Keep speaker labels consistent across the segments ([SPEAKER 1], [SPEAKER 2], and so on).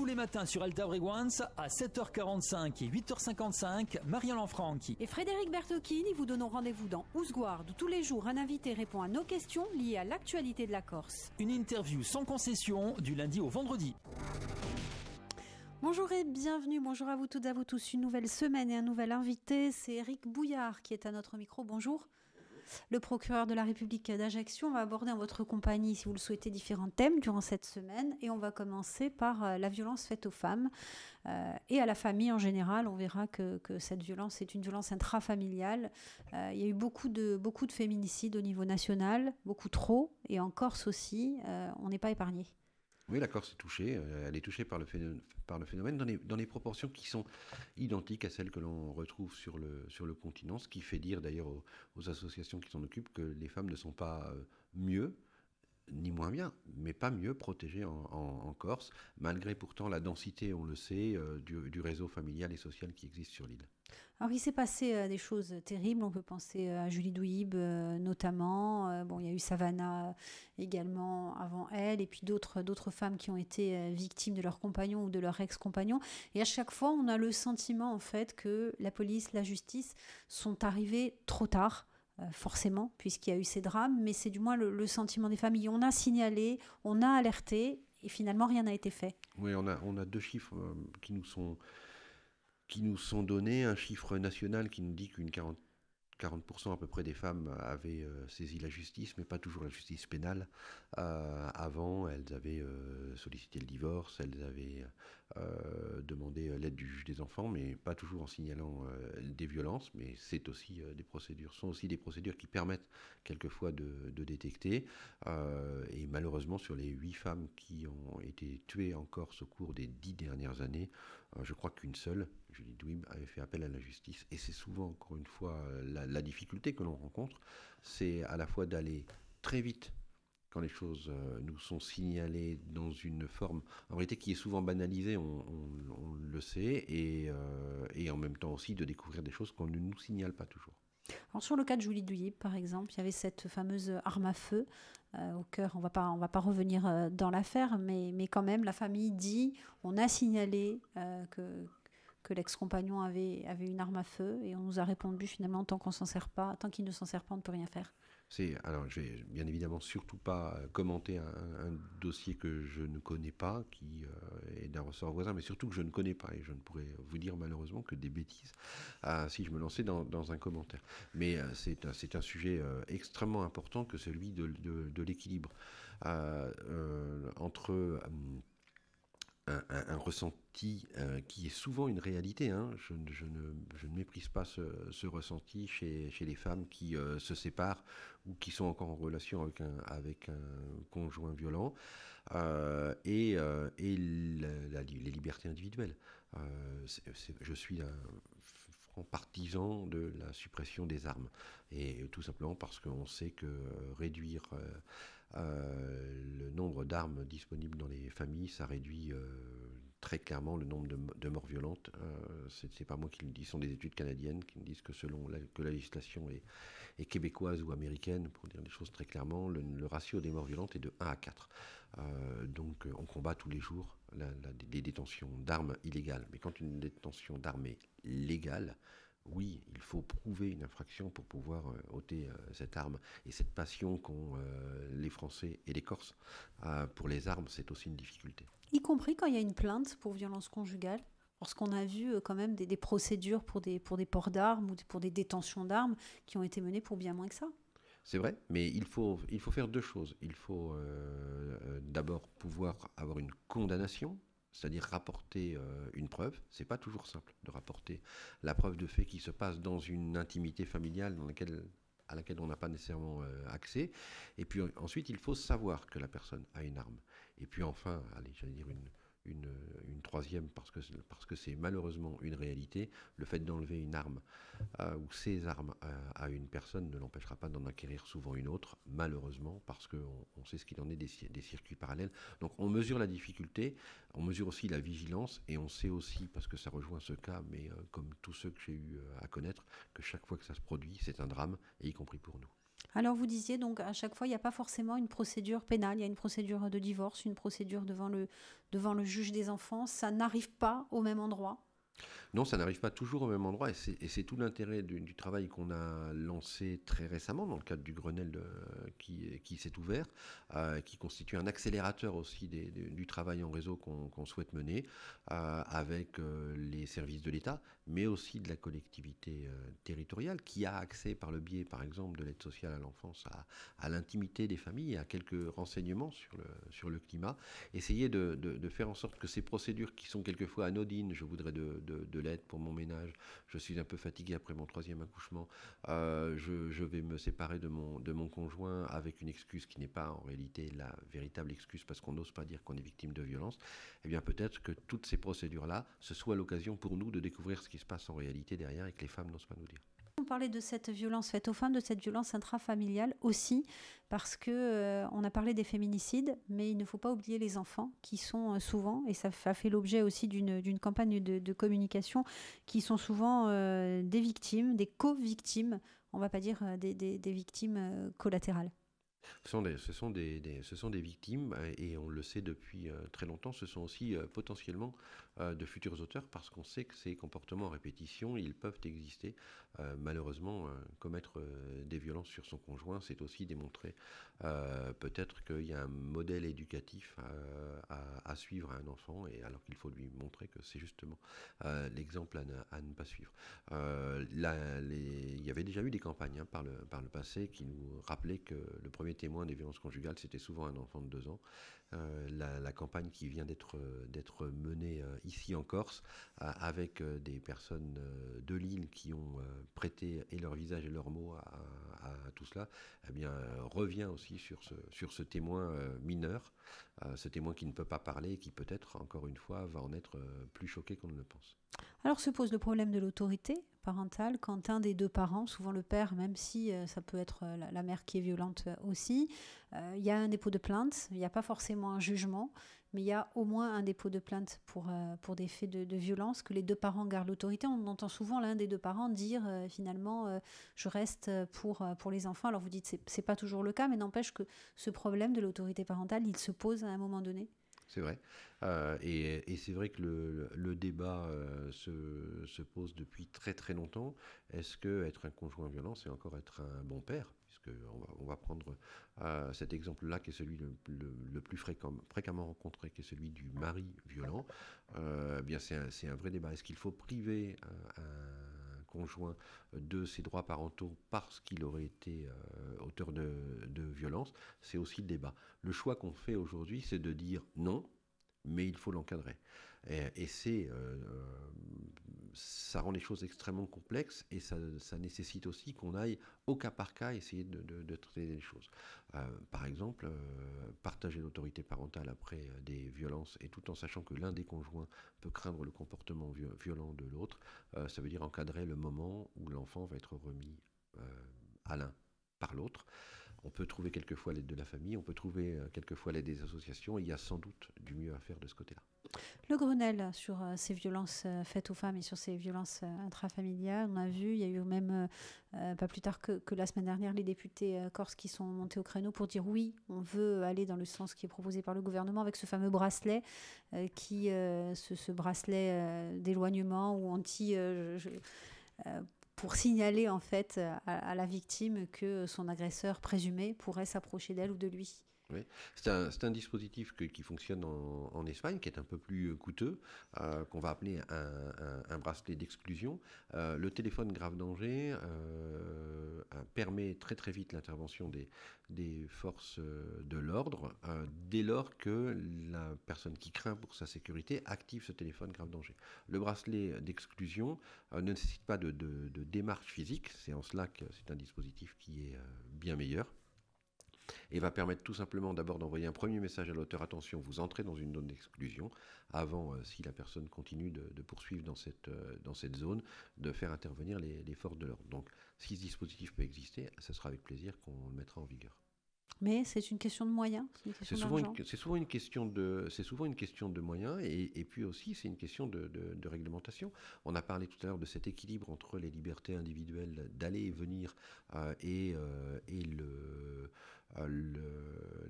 [SPEAKER 1] les matins sur Alta Breguans à 7h45 et 8h55, Marion Lanfranchi.
[SPEAKER 2] Et Frédéric Bertocchini vous donnons rendez-vous dans Ousguard, où tous les jours un invité répond à nos questions liées à l'actualité de la Corse.
[SPEAKER 1] Une interview sans concession du lundi au vendredi.
[SPEAKER 2] Bonjour et bienvenue, bonjour à vous toutes et à vous tous. Une nouvelle semaine et un nouvel invité, c'est Éric Bouillard qui est à notre micro. Bonjour. Le procureur de la République d'Ajaccio, on va aborder en votre compagnie, si vous le souhaitez, différents thèmes durant cette semaine. Et on va commencer par la violence faite aux femmes et à la famille en général. On verra que cette violence est une violence intrafamiliale. Il y a eu beaucoup de féminicides au niveau national, beaucoup trop. Et en Corse aussi, on n'est pas épargné.
[SPEAKER 3] Oui, la Corse est touchée. Elle est touchée par le phénomène dans les proportions qui sont identiques à celles que l'on retrouve sur le continent, ce qui fait dire d'ailleurs aux associations qui s'en occupent que les femmes ne sont pas mieux, ni moins bien, mais pas mieux protégées en Corse, malgré pourtant la densité, on le sait, du réseau familial et social qui existe sur l'île.
[SPEAKER 2] Alors il s'est passé des choses terribles, on peut penser à Julie Douib notamment, il y a eu Savannah également avant elle, et puis d'autres femmes qui ont été victimes de leurs compagnons ou de leurs ex-compagnons, et à chaque fois on a le sentiment en fait que la police, la justice sont arrivées trop tard. Forcément, puisqu'il y a eu ces drames, mais c'est du moins le sentiment des familles. On a signalé, on a alerté, et finalement rien n'a été fait.
[SPEAKER 3] Oui, on a deux chiffres qui nous sont donnés. Un chiffre national qui nous dit qu'une 40% à peu près des femmes avaient saisi la justice, mais pas toujours la justice pénale. Avant, elles avaient sollicité le divorce, elles avaient demandé l'aide du juge des enfants, mais pas toujours en signalant des violences. Mais c'est aussi sont aussi des procédures qui permettent quelquefois de détecter. Et malheureusement, sur les 8 femmes qui ont été tuées en Corse au cours des 10 dernières années, je crois qu'une seule, Julie Douib, avait fait appel à la justice. Et c'est souvent, encore une fois, la difficulté que l'on rencontre, c'est à la fois d'aller très vite quand les choses nous sont signalées dans une forme, en réalité, qui est souvent banalisée, on le sait, et en même temps aussi de découvrir des choses qu'on ne nous signale pas toujours.
[SPEAKER 2] Alors sur le cas de Julie Douib, par exemple, il y avait cette fameuse arme à feu au cœur. On va pas revenir dans l'affaire, mais quand même, la famille dit, on a signalé que l'ex-compagnon avait une arme à feu, et on nous a répondu finalement, tant qu'il ne s'en sert pas, on ne peut rien faire.
[SPEAKER 3] Alors, je vais bien évidemment surtout pas commenter un dossier que je ne connais pas, qui est d'un ressort voisin, mais surtout que je ne connais pas, et je ne pourrais vous dire malheureusement que des bêtises si je me lançais dans un commentaire. Mais c'est un sujet extrêmement important que celui de l'équilibre entre un ressenti qui est souvent une réalité. Je ne méprise pas ce ressenti chez les femmes qui se séparent ou qui sont encore en relation avec un conjoint violent, et les libertés individuelles. Je suis un franc partisan de la suppression des armes, et tout simplement parce qu'on sait que réduire le nombre d'armes disponibles dans les familles, ça réduit très clairement le nombre de morts violentes. C'est pas moi qui le dis, ce sont des études canadiennes qui me disent que que la législation est québécoise ou américaine, pour dire des choses très clairement, le ratio des morts violentes est de 1 à 4. Donc on combat tous les jours des détentions d'armes illégales. Mais quand une détention d'armes est légale, oui, il faut prouver une infraction pour pouvoir ôter cette arme. Et cette passion qu'ont les Français et les Corses pour les armes, c'est aussi une difficulté.
[SPEAKER 2] Y compris quand il y a une plainte pour violence conjugale, lorsqu'on a vu quand même des procédures pour des ports d'armes ou pour des détentions d'armes qui ont été menées pour bien moins que ça.
[SPEAKER 3] C'est vrai, mais il faut faire deux choses. Il faut d'abord pouvoir avoir une condamnation, c'est-à-dire rapporter une preuve. C'est pas toujours simple de rapporter la preuve de fait qui se passe dans une intimité familiale à laquelle on n'a pas nécessairement accès. Et puis ensuite, il faut savoir que la personne a une arme. Et puis enfin, j'allais dire une troisième, parce que c'est malheureusement une réalité, le fait d'enlever une arme ou ces armes à une personne ne l'empêchera pas d'en acquérir souvent une autre, malheureusement, parce qu'on sait ce qu'il en est des circuits parallèles. Donc on mesure la difficulté, on mesure aussi la vigilance, et on sait aussi, parce que ça rejoint ce cas, mais comme tous ceux que j'ai eu à connaître, que chaque fois que ça se produit, c'est un drame, et y compris pour nous.
[SPEAKER 2] Alors vous disiez donc à chaque fois, il n'y a pas forcément une procédure pénale, il y a une procédure de divorce, une procédure devant le juge des enfants. Ça n'arrive pas au même endroit.
[SPEAKER 3] Non, ça n'arrive pas toujours au même endroit et c'est tout l'intérêt du travail qu'on a lancé très récemment dans le cadre du Grenelle qui s'est ouvert, qui constitue un accélérateur aussi du travail en réseau qu'on souhaite mener avec les services de l'État, mais aussi de la collectivité territoriale qui a accès par le biais, par exemple, de l'aide sociale à l'enfance à l'intimité des familles et à quelques renseignements sur le climat. Essayer de faire en sorte que ces procédures qui sont quelquefois anodines, je voudrais de l'aide pour mon ménage, je suis un peu fatigué après mon 3e accouchement, je vais me séparer de mon conjoint avec une excuse qui n'est pas en réalité la véritable excuse parce qu'on n'ose pas dire qu'on est victime de violence, eh bien peut-être que toutes ces procédures-là, ce soit l'occasion pour nous de découvrir ce qui se passe en réalité derrière et que les femmes n'osent pas nous dire.
[SPEAKER 2] On parlait de cette violence faite aux femmes, de cette violence intrafamiliale aussi, parce que on a parlé des féminicides, mais il ne faut pas oublier les enfants qui sont souvent, et ça a fait l'objet aussi d'une campagne de communication, qui sont souvent des victimes, des co-victimes, on ne va pas dire des victimes collatérales.
[SPEAKER 3] Ce sont des victimes et on le sait depuis très longtemps, ce sont aussi potentiellement de futurs auteurs parce qu'on sait que ces comportements en répétition, ils peuvent exister. Malheureusement, commettre des violences sur son conjoint, c'est aussi démontrer peut-être qu'il y a un modèle éducatif à suivre à un enfant et alors qu'il faut lui montrer que c'est justement l'exemple à ne pas suivre. Il y avait déjà eu des campagnes par le passé qui nous rappelaient que le premier témoin des violences conjugales, c'était souvent un enfant de 2 ans. La campagne qui vient d'être menée ici en Corse avec des personnes de l'île qui ont prêté et leur visage et leurs mots à tout cela, eh bien, revient aussi sur ce témoin mineur, ce témoin qui ne peut pas parler et qui peut-être, encore une fois, va en être plus choqué qu'on ne le pense.
[SPEAKER 2] Alors se pose le problème de l'autorité parentale quand un des deux parents, souvent le père, même si ça peut être la mère qui est violente aussi, il y a un dépôt de plainte, il n'y a pas forcément un jugement, mais il y a au moins un dépôt de plainte pour des faits de violence, que les deux parents gardent l'autorité. On entend souvent l'un des deux parents dire finalement je reste pour les enfants. Alors vous dites c'est pas toujours le cas, mais n'empêche que ce problème de l'autorité parentale, il se pose à un moment donné.
[SPEAKER 3] C'est vrai. Et c'est vrai que le débat se pose depuis très très longtemps. Est-ce que être un conjoint violent, c'est encore être un bon père? Puisqu'on va prendre cet exemple-là, qui est celui le plus fréquemment rencontré, qui est celui du mari violent. Eh bien c'est un vrai débat. Est-ce qu'il faut priver un conjoint de ses droits parentaux parce qu'il aurait été auteur de violence? C'est aussi le débat. Le choix qu'on fait aujourd'hui, c'est de dire non, mais il faut l'encadrer. Et ça rend les choses extrêmement complexes et ça nécessite aussi qu'on aille au cas par cas essayer de traiter les choses. Par exemple, partager l'autorité parentale après des violences et tout en sachant que l'un des conjoints peut craindre le comportement violent de l'autre, ça veut dire encadrer le moment où l'enfant va être remis à l'un par l'autre. On peut trouver quelquefois l'aide de la famille, on peut trouver quelquefois l'aide des associations, et il y a sans doute du mieux à faire de ce côté-là.
[SPEAKER 2] Le Grenelle sur ces violences faites aux femmes et sur ces violences intrafamiliales, on a vu, il y a eu même, pas plus tard que la semaine dernière, les députés corses qui sont montés au créneau pour dire oui, on veut aller dans le sens qui est proposé par le gouvernement avec ce fameux bracelet, ce bracelet d'éloignement ou anti... pour signaler en fait à la victime que son agresseur présumé pourrait s'approcher d'elle ou de lui.
[SPEAKER 3] Oui. C'est un dispositif qui fonctionne en Espagne, qui est un peu plus coûteux, qu'on va appeler un bracelet d'exclusion. Le téléphone grave danger permet très très vite l'intervention des forces de l'ordre, dès lors que la personne qui craint pour sa sécurité active ce téléphone grave danger. Le bracelet d'exclusion ne nécessite pas de démarche physique, c'est en cela que c'est un dispositif qui est bien meilleur. Et va permettre tout simplement d'abord d'envoyer un premier message à l'auteur: attention, vous entrez dans une zone d'exclusion, avant, si la personne continue de poursuivre dans cette zone, de faire intervenir les forces de l'ordre. Donc si ce dispositif peut exister, ce sera avec plaisir qu'on le mettra en vigueur.
[SPEAKER 2] Mais c'est une question de moyens, c'est une question d'argent.
[SPEAKER 3] C'est souvent une question de moyens et puis aussi c'est une question de réglementation. On a parlé tout à l'heure de cet équilibre entre les libertés individuelles d'aller et venir et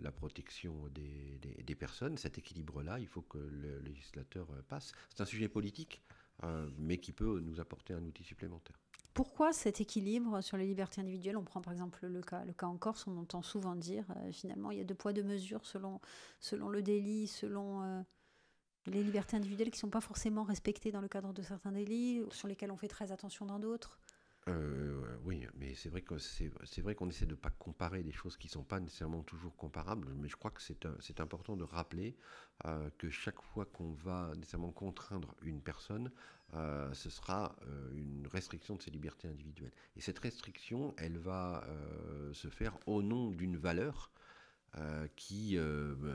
[SPEAKER 3] la protection des personnes. Cet équilibre-là, il faut que le législateur passe. C'est un sujet politique, mais qui peut nous apporter un outil supplémentaire.
[SPEAKER 2] Pourquoi cet équilibre sur les libertés individuelles? On prend par exemple le cas en Corse, on entend souvent dire finalement il y a 2 poids 2 mesures selon le délit, selon les libertés individuelles qui ne sont pas forcément respectées dans le cadre de certains délits, sur lesquels on fait très attention dans d'autres.
[SPEAKER 3] Oui, mais c'est vrai qu'on essaie de ne pas comparer des choses qui ne sont pas nécessairement toujours comparables, mais je crois que c'est important de rappeler que chaque fois qu'on va nécessairement contraindre une personne, ce sera une restriction de ses libertés individuelles. Et cette restriction, elle va se faire au nom d'une valeur qui,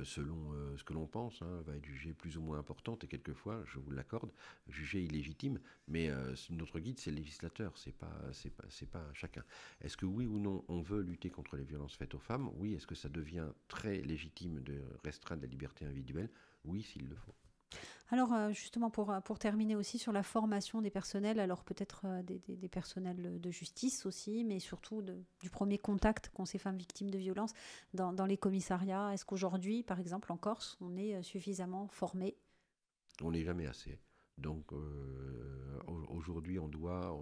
[SPEAKER 3] selon ce que l'on pense, va être jugée plus ou moins importante et quelquefois, je vous l'accorde, jugée illégitime. Mais notre guide, c'est le législateur, c'est pas chacun. Est-ce que oui ou non, on veut lutter contre les violences faites aux femmes? Oui. Est-ce que ça devient très légitime de restreindre la liberté individuelle? Oui, s'il le faut.
[SPEAKER 2] Alors justement, pour terminer aussi sur la formation des personnels, alors peut-être des personnels de justice aussi, mais surtout du premier contact qu'ont ces femmes victimes de violences dans les commissariats. Est-ce qu'aujourd'hui, par exemple en Corse, on est suffisamment formé?
[SPEAKER 3] On n'est jamais assez. Donc aujourd'hui, on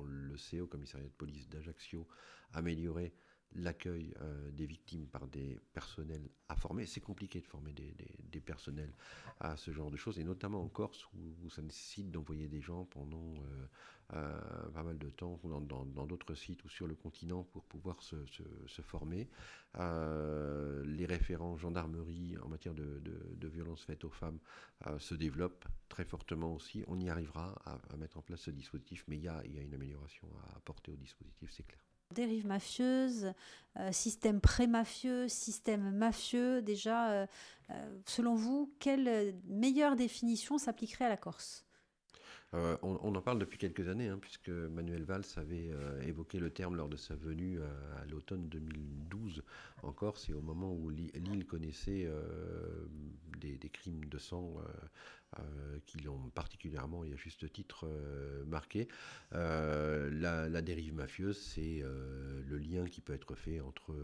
[SPEAKER 3] le sait, au commissariat de police d'Ajaccio, améliorer l'accueil des victimes par des personnels à former. C'est compliqué de former des personnels à ce genre de choses, et notamment en Corse où ça nécessite d'envoyer des gens pendant pas mal de temps dans d'autres sites ou sur le continent pour pouvoir se former. Les référents gendarmerie en matière de violences faites aux femmes se développent très fortement aussi. On y arrivera à mettre en place ce dispositif, mais il y a une amélioration à apporter au dispositif, c'est clair.
[SPEAKER 2] Dérive mafieuse, système pré-mafieux, système mafieux, déjà, selon vous, quelle meilleure définition s'appliquerait à la Corse?
[SPEAKER 3] On en parle depuis quelques années, puisque Manuel Valls avait évoqué le terme lors de sa venue à l'automne 2012 en Corse, et au moment où l'île connaissait des crimes de sang qui l'ont particulièrement et à juste titre marqué. La dérive mafieuse, c'est le lien qui peut être fait entre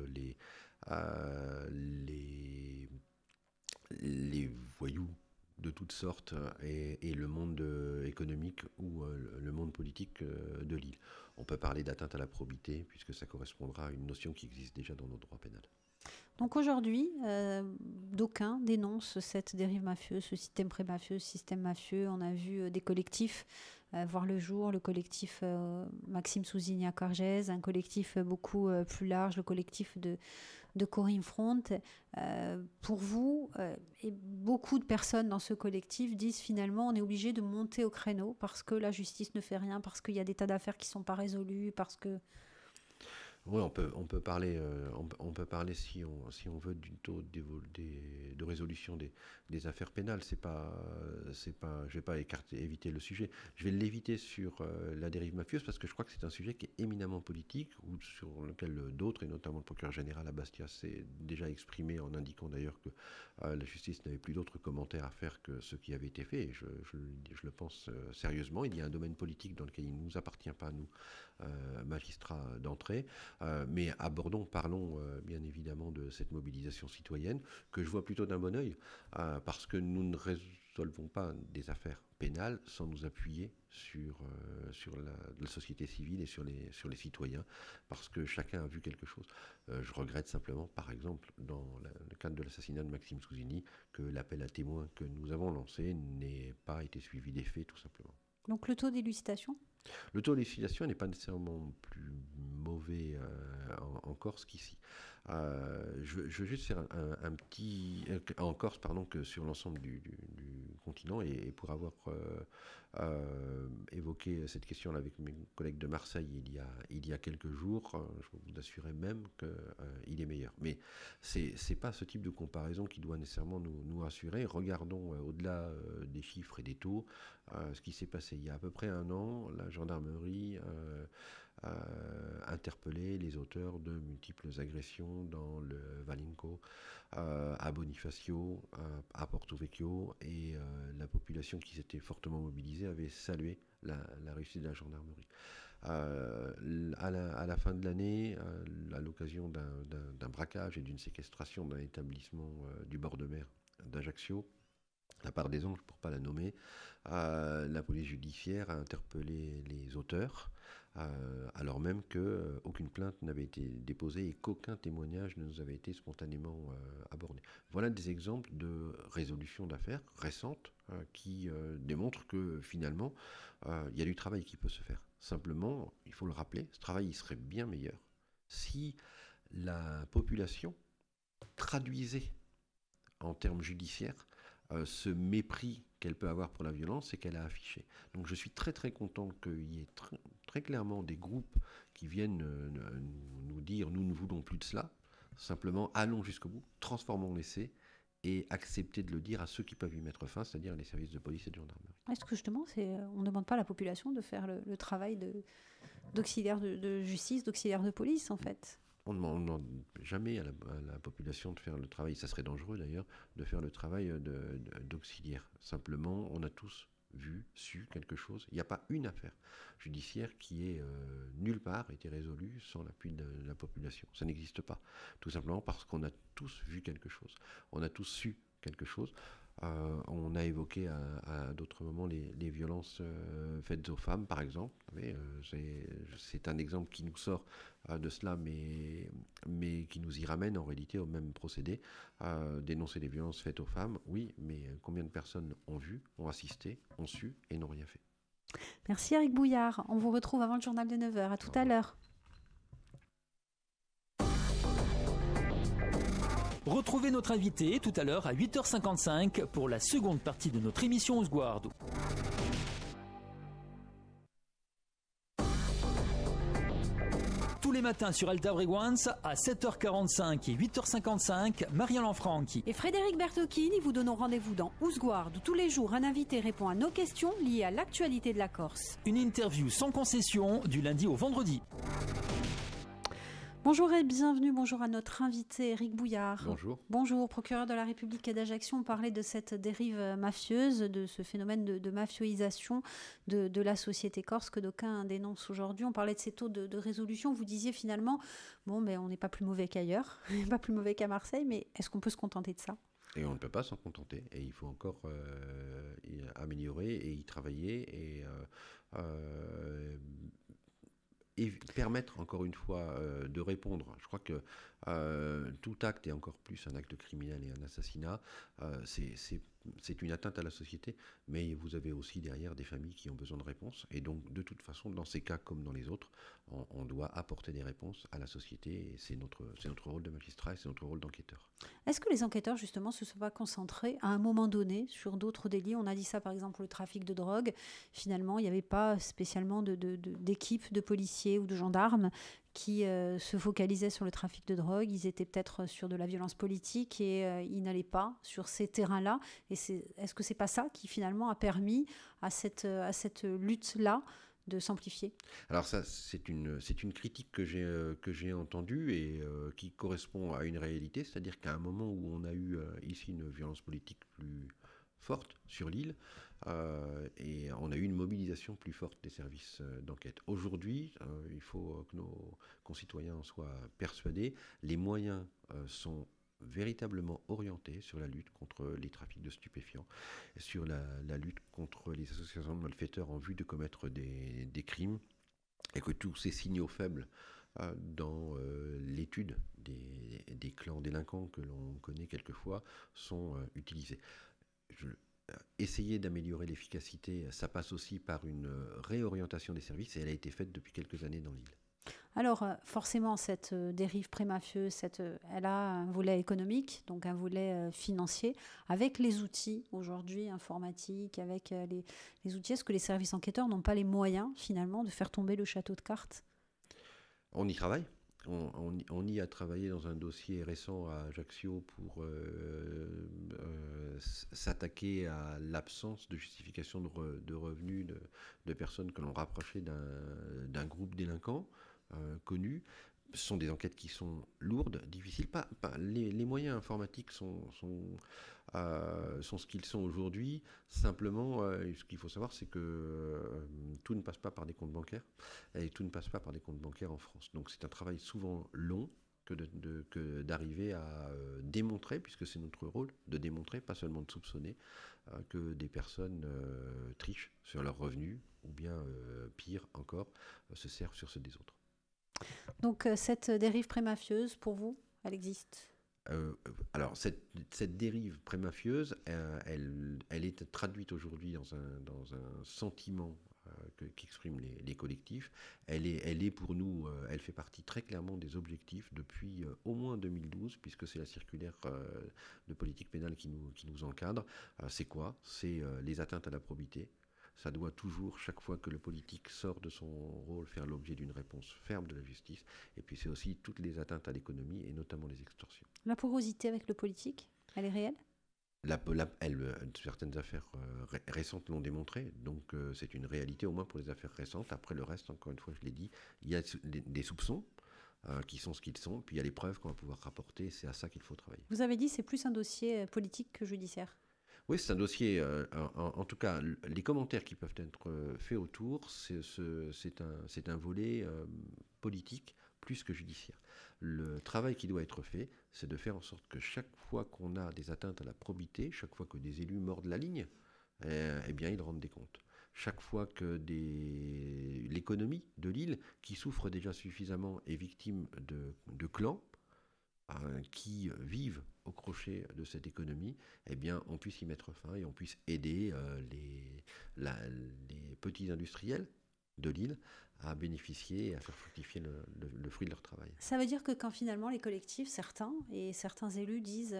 [SPEAKER 3] les voyous de toutes sortes et le monde économique ou le monde politique de l'île. On peut parler d'atteinte à la probité puisque ça correspondra à une notion qui existe déjà dans notre droit pénal.
[SPEAKER 2] Donc aujourd'hui, d'aucuns dénoncent cette dérive mafieuse, ce système pré-mafieux, ce système mafieux. On a vu des collectifs voir le jour, le collectif Maxime Souzignac-Argès, un collectif beaucoup plus large, le collectif de Corinne Front. Pour vous, et beaucoup de personnes dans ce collectif disent finalement on est obligé de monter au créneau parce que la justice ne fait rien, parce qu'il y a des tas d'affaires qui ne sont pas résolues, parce que...
[SPEAKER 3] Oui, on peut parler si on veut du taux de résolution des affaires pénales. Je vais pas éviter le sujet. Je vais l'éviter sur la dérive mafieuse parce que je crois que c'est un sujet qui est éminemment politique ou sur lequel d'autres, et notamment le procureur général à Bastia, s'est déjà exprimé en indiquant d'ailleurs que la justice n'avait plus d'autres commentaires à faire que ce qui avait été fait. Et je le pense sérieusement. Il y a un domaine politique dans lequel il ne nous appartient pas, nous, magistrats d'entrée. Mais parlons bien évidemment de cette mobilisation citoyenne que je vois plutôt d'un bon œil parce que nous ne résolvons pas des affaires pénales sans nous appuyer sur la société civile et sur les citoyens parce que chacun a vu quelque chose. Je regrette simplement, par exemple, dans le cadre de l'assassinat de Maxime Souzini, que l'appel à témoins que nous avons lancé n'ait pas été suivi des faits, tout simplement.
[SPEAKER 2] Donc le taux d'élucidation ?
[SPEAKER 3] Le taux d'élucidation n'est pas nécessairement plus mauvais en Corse qu'ici. Je veux juste faire un petit... en Corse, pardon, que sur l'ensemble du continent, et pour avoir évoqué cette question-là avec mes collègues de Marseille il y a quelques jours, je peux vous assurer même qu'il est meilleur. Mais c'est pas ce type de comparaison qui doit nécessairement nous rassurer. Regardons au-delà des chiffres et des taux ce qui s'est passé il y a à peu près un an. La gendarmerie interpellé les auteurs de multiples agressions dans le Valinco, à Bonifacio, à Porto Vecchio, et la population qui s'était fortement mobilisée avait salué la réussite de la gendarmerie. À la fin de l'année, à l'occasion d'un braquage et d'une séquestration d'un établissement du bord de mer d'Ajaccio, la part des Anges, pour ne pas la nommer, la police judiciaire a interpellé les auteurs, alors même qu'aucune plainte n'avait été déposée et qu'aucun témoignage ne nous avait été spontanément abordé. Voilà des exemples de résolution d'affaires récentes qui démontrent que finalement, il y a du travail qui peut se faire. Simplement, il faut le rappeler, ce travail il serait bien meilleur si la population traduisait en termes judiciaires ce mépris qu'elle peut avoir pour la violence et qu'elle a affiché. Donc je suis très très content qu'il y ait très clairement des groupes qui viennent nous dire nous ne voulons plus de cela, simplement allons jusqu'au bout, transformons l'essai et accepter de le dire à ceux qui peuvent y mettre fin, c'est-à-dire les services de police et de gendarmerie.
[SPEAKER 2] Est-ce que justement, on ne demande pas à la population de faire le travail d'auxiliaire de justice, d'auxiliaire de police en fait?
[SPEAKER 3] On ne demande jamais à la population de faire le travail, ça serait dangereux d'ailleurs, de faire le travail d'auxiliaire. Simplement, on a tous vu, su quelque chose. Il n'y a pas une affaire judiciaire qui ait nulle part été résolue sans l'appui de la population. Ça n'existe pas. Tout simplement parce qu'on a tous vu quelque chose. On a tous su quelque chose. On a évoqué à d'autres moments les violences faites aux femmes, par exemple. C'est un exemple qui nous sort de cela, mais qui nous y ramène en réalité au même procédé. Dénoncer les violences faites aux femmes, oui, mais combien de personnes ont vu, ont assisté, ont su et n'ont rien fait?
[SPEAKER 2] Merci Eric Bouillard. On vous retrouve avant le journal de 9h. À tout à l'heure.
[SPEAKER 1] Retrouvez notre invité tout à l'heure à 8h55 pour la seconde partie de notre émission Osguardo. Tous les matins sur Alta Breguans à 7h45 et 8h55, Marianne Lanfranchi
[SPEAKER 2] et Frédéric Bertocchini vous donnons rendez-vous dans Osguardo où tous les jours un invité répond à nos questions liées à l'actualité de la Corse.
[SPEAKER 1] Une interview sans concession du lundi au vendredi.
[SPEAKER 2] Bonjour et bienvenue, bonjour à notre invité Eric Bouillard.
[SPEAKER 3] Bonjour.
[SPEAKER 2] Bonjour, procureur de la République d'Ajaccio. On parlait de cette dérive mafieuse, de ce phénomène de mafioisation de la société corse que d'aucuns dénoncent aujourd'hui. On parlait de ces taux de résolution. Vous disiez finalement, on n'est pas plus mauvais qu'ailleurs, on n'est pas plus mauvais qu'à Marseille, mais est-ce qu'on peut se contenter de ça ?
[SPEAKER 3] Et on ne peut pas s'en contenter. Et il faut encore y améliorer et y travailler et permettre encore une fois de répondre. Je crois que tout acte, et encore plus un acte criminel et un assassinat, c'est une atteinte à la société, mais vous avez aussi derrière des familles qui ont besoin de réponses. Et donc, de toute façon, dans ces cas comme dans les autres, on doit apporter des réponses à la société. Et c'est notre rôle de magistrat et c'est notre rôle d'enquêteur.
[SPEAKER 2] Est-ce que les enquêteurs, justement, se sont pas concentrés à un moment donné sur d'autres délits ? On a dit ça, par exemple, pour le trafic de drogue. Finalement, il n'y avait pas spécialement d'équipe de policiers ou de gendarmes qui se focalisaient sur le trafic de drogue. Ils étaient peut-être sur de la violence politique et ils n'allaient pas sur ces terrains-là. Et est-ce que c'est pas ça qui finalement a permis à cette lutte-là de s'amplifier ?
[SPEAKER 3] Alors ça, c'est une critique que j'ai entendue et qui correspond à une réalité, c'est-à-dire qu'à un moment où on a eu ici une violence politique plus forte sur l'île, et on a eu une mobilisation plus forte des services d'enquête. Aujourd'hui, il faut que nos concitoyens en soient persuadés, les moyens sont véritablement orientés sur la lutte contre les trafics de stupéfiants, sur la lutte contre les associations de malfaiteurs en vue de commettre des crimes, et que tous ces signaux faibles dans l'étude des clans délinquants que l'on connaît quelquefois sont utilisés. Essayer d'améliorer l'efficacité, ça passe aussi par une réorientation des services et elle a été faite depuis quelques années dans l'île.
[SPEAKER 2] Alors, forcément, cette dérive pré-mafieuse, elle a un volet économique, donc un volet financier, avec les outils aujourd'hui informatiques, avec les outils. Est-ce que les services enquêteurs n'ont pas les moyens, finalement, de faire tomber le château de cartes ?
[SPEAKER 3] On y travaille. On y a travaillé dans un dossier récent à Ajaccio pour s'attaquer à l'absence de justification de revenus de personnes que l'on rapprochait d'un groupe délinquant connu. Ce sont des enquêtes qui sont lourdes, difficiles. Les moyens informatiques sont ce qu'ils sont aujourd'hui. Simplement, ce qu'il faut savoir, c'est que tout ne passe pas par des comptes bancaires, et tout ne passe pas par des comptes bancaires en France. Donc c'est un travail souvent long que d'arriver à démontrer, puisque c'est notre rôle, de démontrer, pas seulement de soupçonner, que des personnes trichent sur leurs revenus, ou bien, pire encore, se servent sur ceux des autres.
[SPEAKER 2] Donc cette dérive pré-mafieuse, pour vous, elle existe ?
[SPEAKER 3] Alors, cette dérive pré-mafieuse, elle est traduite aujourd'hui dans un sentiment qu'expriment les collectifs. Elle est pour nous, elle fait partie très clairement des objectifs depuis au moins 2012, puisque c'est la circulaire de politique pénale qui nous encadre. C'est quoi ? C'est les atteintes à la probité. Ça doit toujours, chaque fois que le politique sort de son rôle, faire l'objet d'une réponse ferme de la justice. Et puis c'est aussi toutes les atteintes à l'économie, et notamment les extorsions.
[SPEAKER 2] La porosité avec le politique, elle est réelle ?
[SPEAKER 3] Certaines affaires récentes l'ont démontré, donc c'est une réalité au moins pour les affaires récentes. Après le reste, encore une fois, je l'ai dit, il y a des soupçons qui sont ce qu'ils sont, puis il y a les preuves qu'on va pouvoir rapporter, c'est à ça qu'il faut travailler.
[SPEAKER 2] Vous avez dit que c'est plus un dossier politique que judiciaire.
[SPEAKER 3] Oui, c'est un dossier, en tout cas, les commentaires qui peuvent être faits autour, c'est un volet politique plus que judiciaire. Le travail qui doit être fait, c'est de faire en sorte que chaque fois qu'on a des atteintes à la probité, chaque fois que des élus mordent la ligne, eh bien, ils rendent des comptes. Chaque fois que l'économie de l'île, qui souffre déjà suffisamment, est victime de clans, qui vivent au crochet de cette économie, eh bien, on puisse y mettre fin et on puisse aider les petits industriels de l'île à bénéficier et à faire fructifier le fruit de leur travail.
[SPEAKER 2] Ça veut dire que quand finalement les collectifs, certains élus disent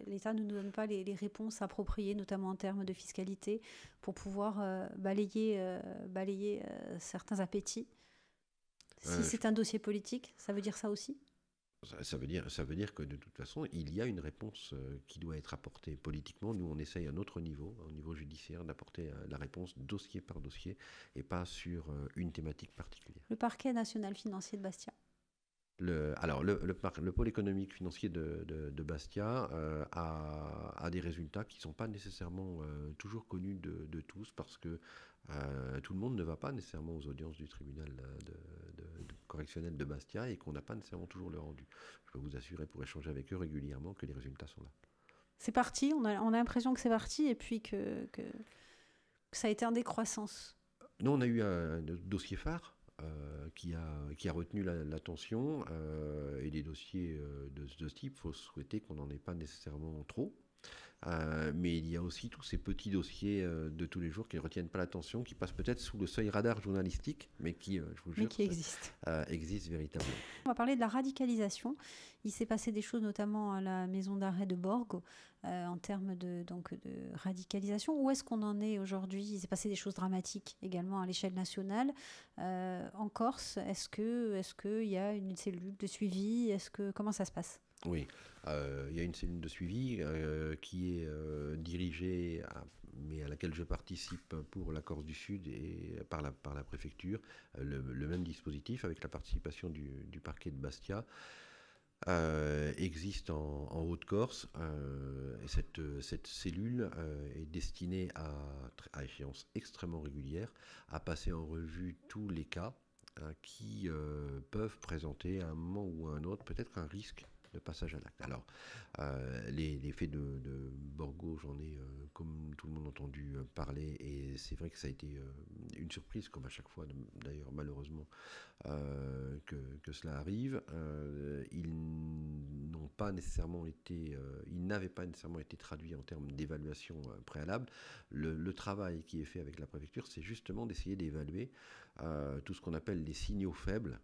[SPEAKER 2] l'État ne nous donne pas les réponses appropriées, notamment en termes de fiscalité, pour pouvoir balayer certains appétits. Si c'est un dossier politique, ça veut dire ça aussi ?
[SPEAKER 3] Ça veut dire que de toute façon, il y a une réponse qui doit être apportée politiquement. Nous, on essaye à notre niveau, au niveau judiciaire, d'apporter la réponse dossier par dossier et pas sur une thématique particulière.
[SPEAKER 2] Le parquet national financier de Bastia.
[SPEAKER 3] Le pôle économique financier de Bastia a des résultats qui ne sont pas nécessairement toujours connus de tous, parce que tout le monde ne va pas nécessairement aux audiences du tribunal correctionnel de Bastia et qu'on n'a pas nécessairement toujours le rendu. Je peux vous assurer, pour échanger avec eux régulièrement, que les résultats sont là.
[SPEAKER 2] C'est parti, on a l'impression que c'est parti et puis que ça a été en décroissance.
[SPEAKER 3] Nous, on a eu un dossier phare qui a retenu l'attention, et des dossiers de ce type, il faut souhaiter qu'on n'en ait pas nécessairement trop. Mais il y a aussi tous ces petits dossiers de tous les jours qui ne retiennent pas l'attention, qui passent peut-être sous le seuil radar journalistique, mais qui, je vous jure, existent véritablement.
[SPEAKER 2] On va parler de la radicalisation. Il s'est passé des choses notamment à la maison d'arrêt de Borgo en termes de radicalisation. Où est-ce qu'on en est aujourd'hui ? Il s'est passé des choses dramatiques également à l'échelle nationale. En Corse, est-ce qu'il y a une cellule de suivi ? Comment ça se passe ?
[SPEAKER 3] Oui, il y a une cellule de suivi qui est dirigée, mais à laquelle je participe pour la Corse du Sud et par la préfecture, le même dispositif avec la participation du parquet de Bastia. Existe en Haute-Corse, et cette cellule est destinée à échéance extrêmement régulière à passer en revue tous les cas qui peuvent présenter à un moment ou à un autre peut-être un risque de passage à l'acte. Alors, les faits de Borgo, j'en ai, comme tout le monde, entendu parler, et c'est vrai que ça a été une surprise, comme à chaque fois, d'ailleurs, malheureusement, que cela arrive. Ils n'avaient pas nécessairement été traduits en termes d'évaluation préalable. Le travail qui est fait avec la préfecture, c'est justement d'essayer d'évaluer tout ce qu'on appelle les signaux faibles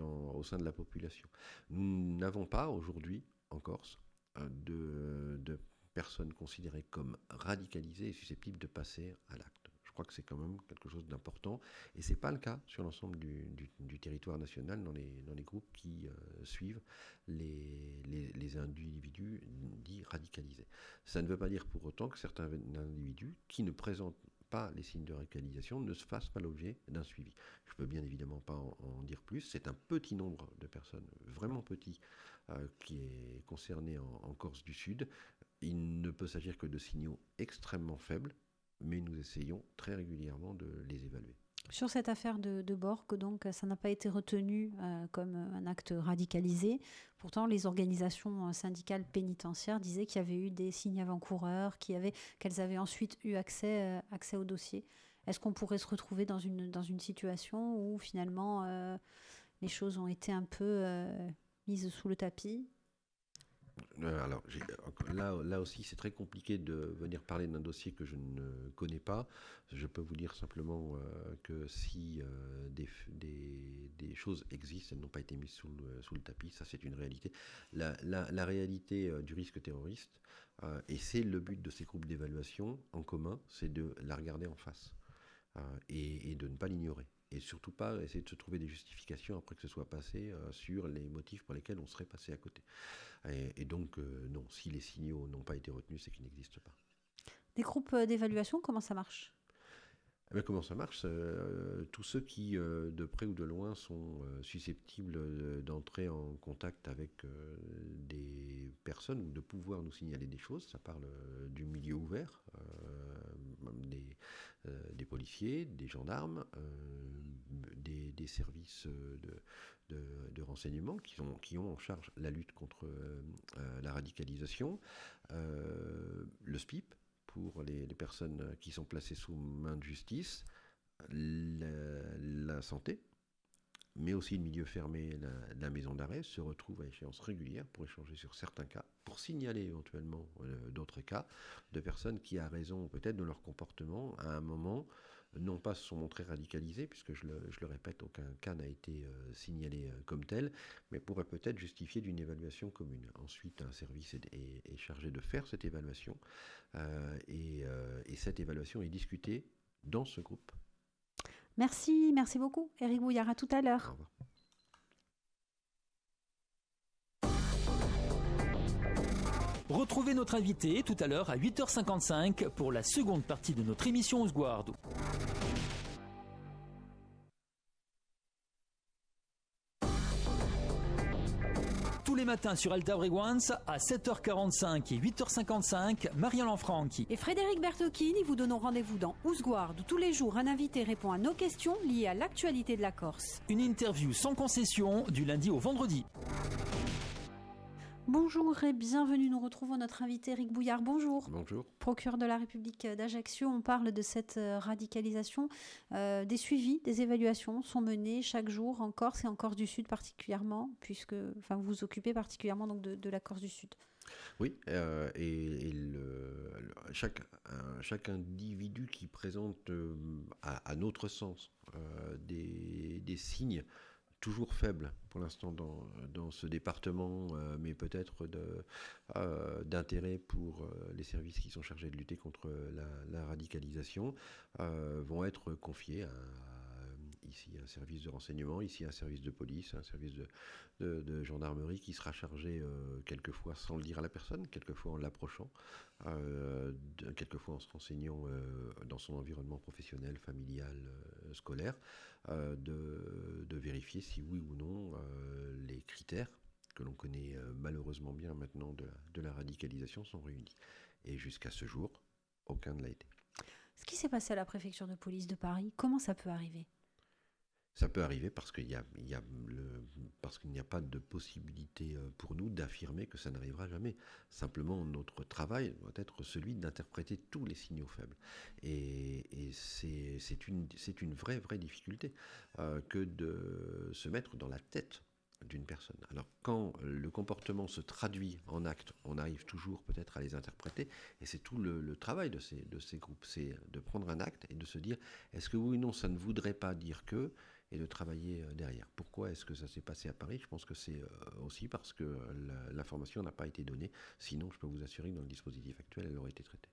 [SPEAKER 3] au sein de la population. Nous n'avons pas aujourd'hui en Corse de personnes considérées comme radicalisées et susceptibles de passer à l'acte. Je crois que c'est quand même quelque chose d'important. Et ce n'est pas le cas sur l'ensemble du territoire national dans les groupes qui suivent les individus dits radicalisés. Ça ne veut pas dire pour autant que certains individus qui ne présentent pas les signes de radicalisation ne se fassent pas l'objet d'un suivi. Je peux bien évidemment pas en dire plus. C'est un petit nombre de personnes, vraiment petit, qui est concerné en Corse du Sud. Il ne peut s'agir que de signaux extrêmement faibles, mais nous essayons très régulièrement de les évaluer.
[SPEAKER 2] Sur cette affaire de Borg, donc, ça n'a pas été retenu comme un acte radicalisé. Pourtant, les organisations syndicales pénitentiaires disaient qu'il y avait eu des signes avant-coureurs, qu'elles avaient ensuite eu accès au dossier. Est-ce qu'on pourrait se retrouver dans une situation où finalement les choses ont été un peu mises sous le tapis ?
[SPEAKER 3] Alors, là aussi, c'est très compliqué de venir parler d'un dossier que je ne connais pas. Je peux vous dire simplement que si des choses existent, elles n'ont pas été mises sous le tapis. Ça, c'est une réalité. La réalité du risque terroriste, et c'est le but de ces groupes d'évaluation en commun, c'est de la regarder en face et de ne pas l'ignorer. Et surtout pas essayer de se trouver des justifications après que ce soit passé sur les motifs pour lesquels on serait passé à côté. Et donc, non, si les signaux n'ont pas été retenus, c'est qu'ils n'existent pas.
[SPEAKER 2] Des groupes d'évaluation, comment ça marche ?
[SPEAKER 3] Comment ça marche ? Tous ceux qui, de près ou de loin, sont susceptibles d'entrer en contact avec des personnes ou de pouvoir nous signaler des choses, ça parle du milieu ouvert, des policiers, des gendarmes, des services de renseignement qui ont en charge la lutte contre la radicalisation, le SPIP, pour les personnes qui sont placées sous main de justice, la santé, mais aussi le milieu fermé, la maison d'arrêt, se retrouvent à échéance régulière pour échanger sur certains cas, pour signaler éventuellement d'autres cas de personnes qui, à raison peut-être de leur comportement, à un moment, non pas se sont montrées radicalisées, puisque je le répète, aucun cas n'a été signalé comme tel, mais pourraient peut-être justifier d'une évaluation commune. Ensuite, un service est chargé de faire cette évaluation, et cette évaluation est discutée dans ce groupe.
[SPEAKER 2] Merci beaucoup. Éric Bouillard, à tout à l'heure.
[SPEAKER 3] Au revoir.
[SPEAKER 1] Retrouvez notre invité tout à l'heure à 8h55 pour la seconde partie de notre émission Ousguardo. Tous les matins sur Alta Breguans à 7h45 et 8h55, Marianne Lanfranchi
[SPEAKER 2] et Frédéric Bertocchini vous donnons rendez-vous dans Ousguardo. Tous les jours, un invité répond à nos questions liées à l'actualité de la Corse.
[SPEAKER 1] Une interview sans concession du lundi au vendredi.
[SPEAKER 2] Bonjour et bienvenue. Nous retrouvons notre invité Éric Bouillard. Bonjour.
[SPEAKER 3] Bonjour.
[SPEAKER 2] Procureur de la République d'Ajaccio. On parle de cette radicalisation. Des suivis, des évaluations sont menées chaque jour en Corse et en Corse du Sud particulièrement, puisque vous vous occupez particulièrement donc de la Corse du Sud.
[SPEAKER 3] Oui, chaque individu qui présente, à notre sens, des signes toujours faible pour l'instant dans ce département, mais peut-être d'intérêt pour les services qui sont chargés de lutter contre la radicalisation, vont être confiés ici un service de renseignement, ici un service de police, un service de gendarmerie qui sera chargé quelquefois sans le dire à la personne, quelquefois en l'approchant, quelquefois en se renseignant dans son environnement professionnel, familial, scolaire, de vérifier si oui ou non les critères que l'on connaît malheureusement bien maintenant de la radicalisation sont réunis. Et jusqu'à ce jour, aucun ne l'a été.
[SPEAKER 2] Ce qui s'est passé à la préfecture de police de Paris, comment ça peut arriver ?
[SPEAKER 3] Ça peut arriver parce qu'il n'y a pas de possibilité pour nous d'affirmer que ça n'arrivera jamais. Simplement, notre travail doit être celui d'interpréter tous les signaux faibles. Et c'est une vraie difficulté que de se mettre dans la tête d'une personne. Alors, quand le comportement se traduit en actes, on arrive toujours peut-être à les interpréter, et c'est tout le travail de ces groupes, c'est de prendre un acte et de se dire, est-ce que oui ou non, ça ne voudrait pas dire que, et de travailler derrière. Pourquoi est-ce que ça s'est passé à Paris ? Je pense que c'est aussi parce que l'information n'a pas été donnée, sinon je peux vous assurer que dans le dispositif actuel, elle aurait été traitée.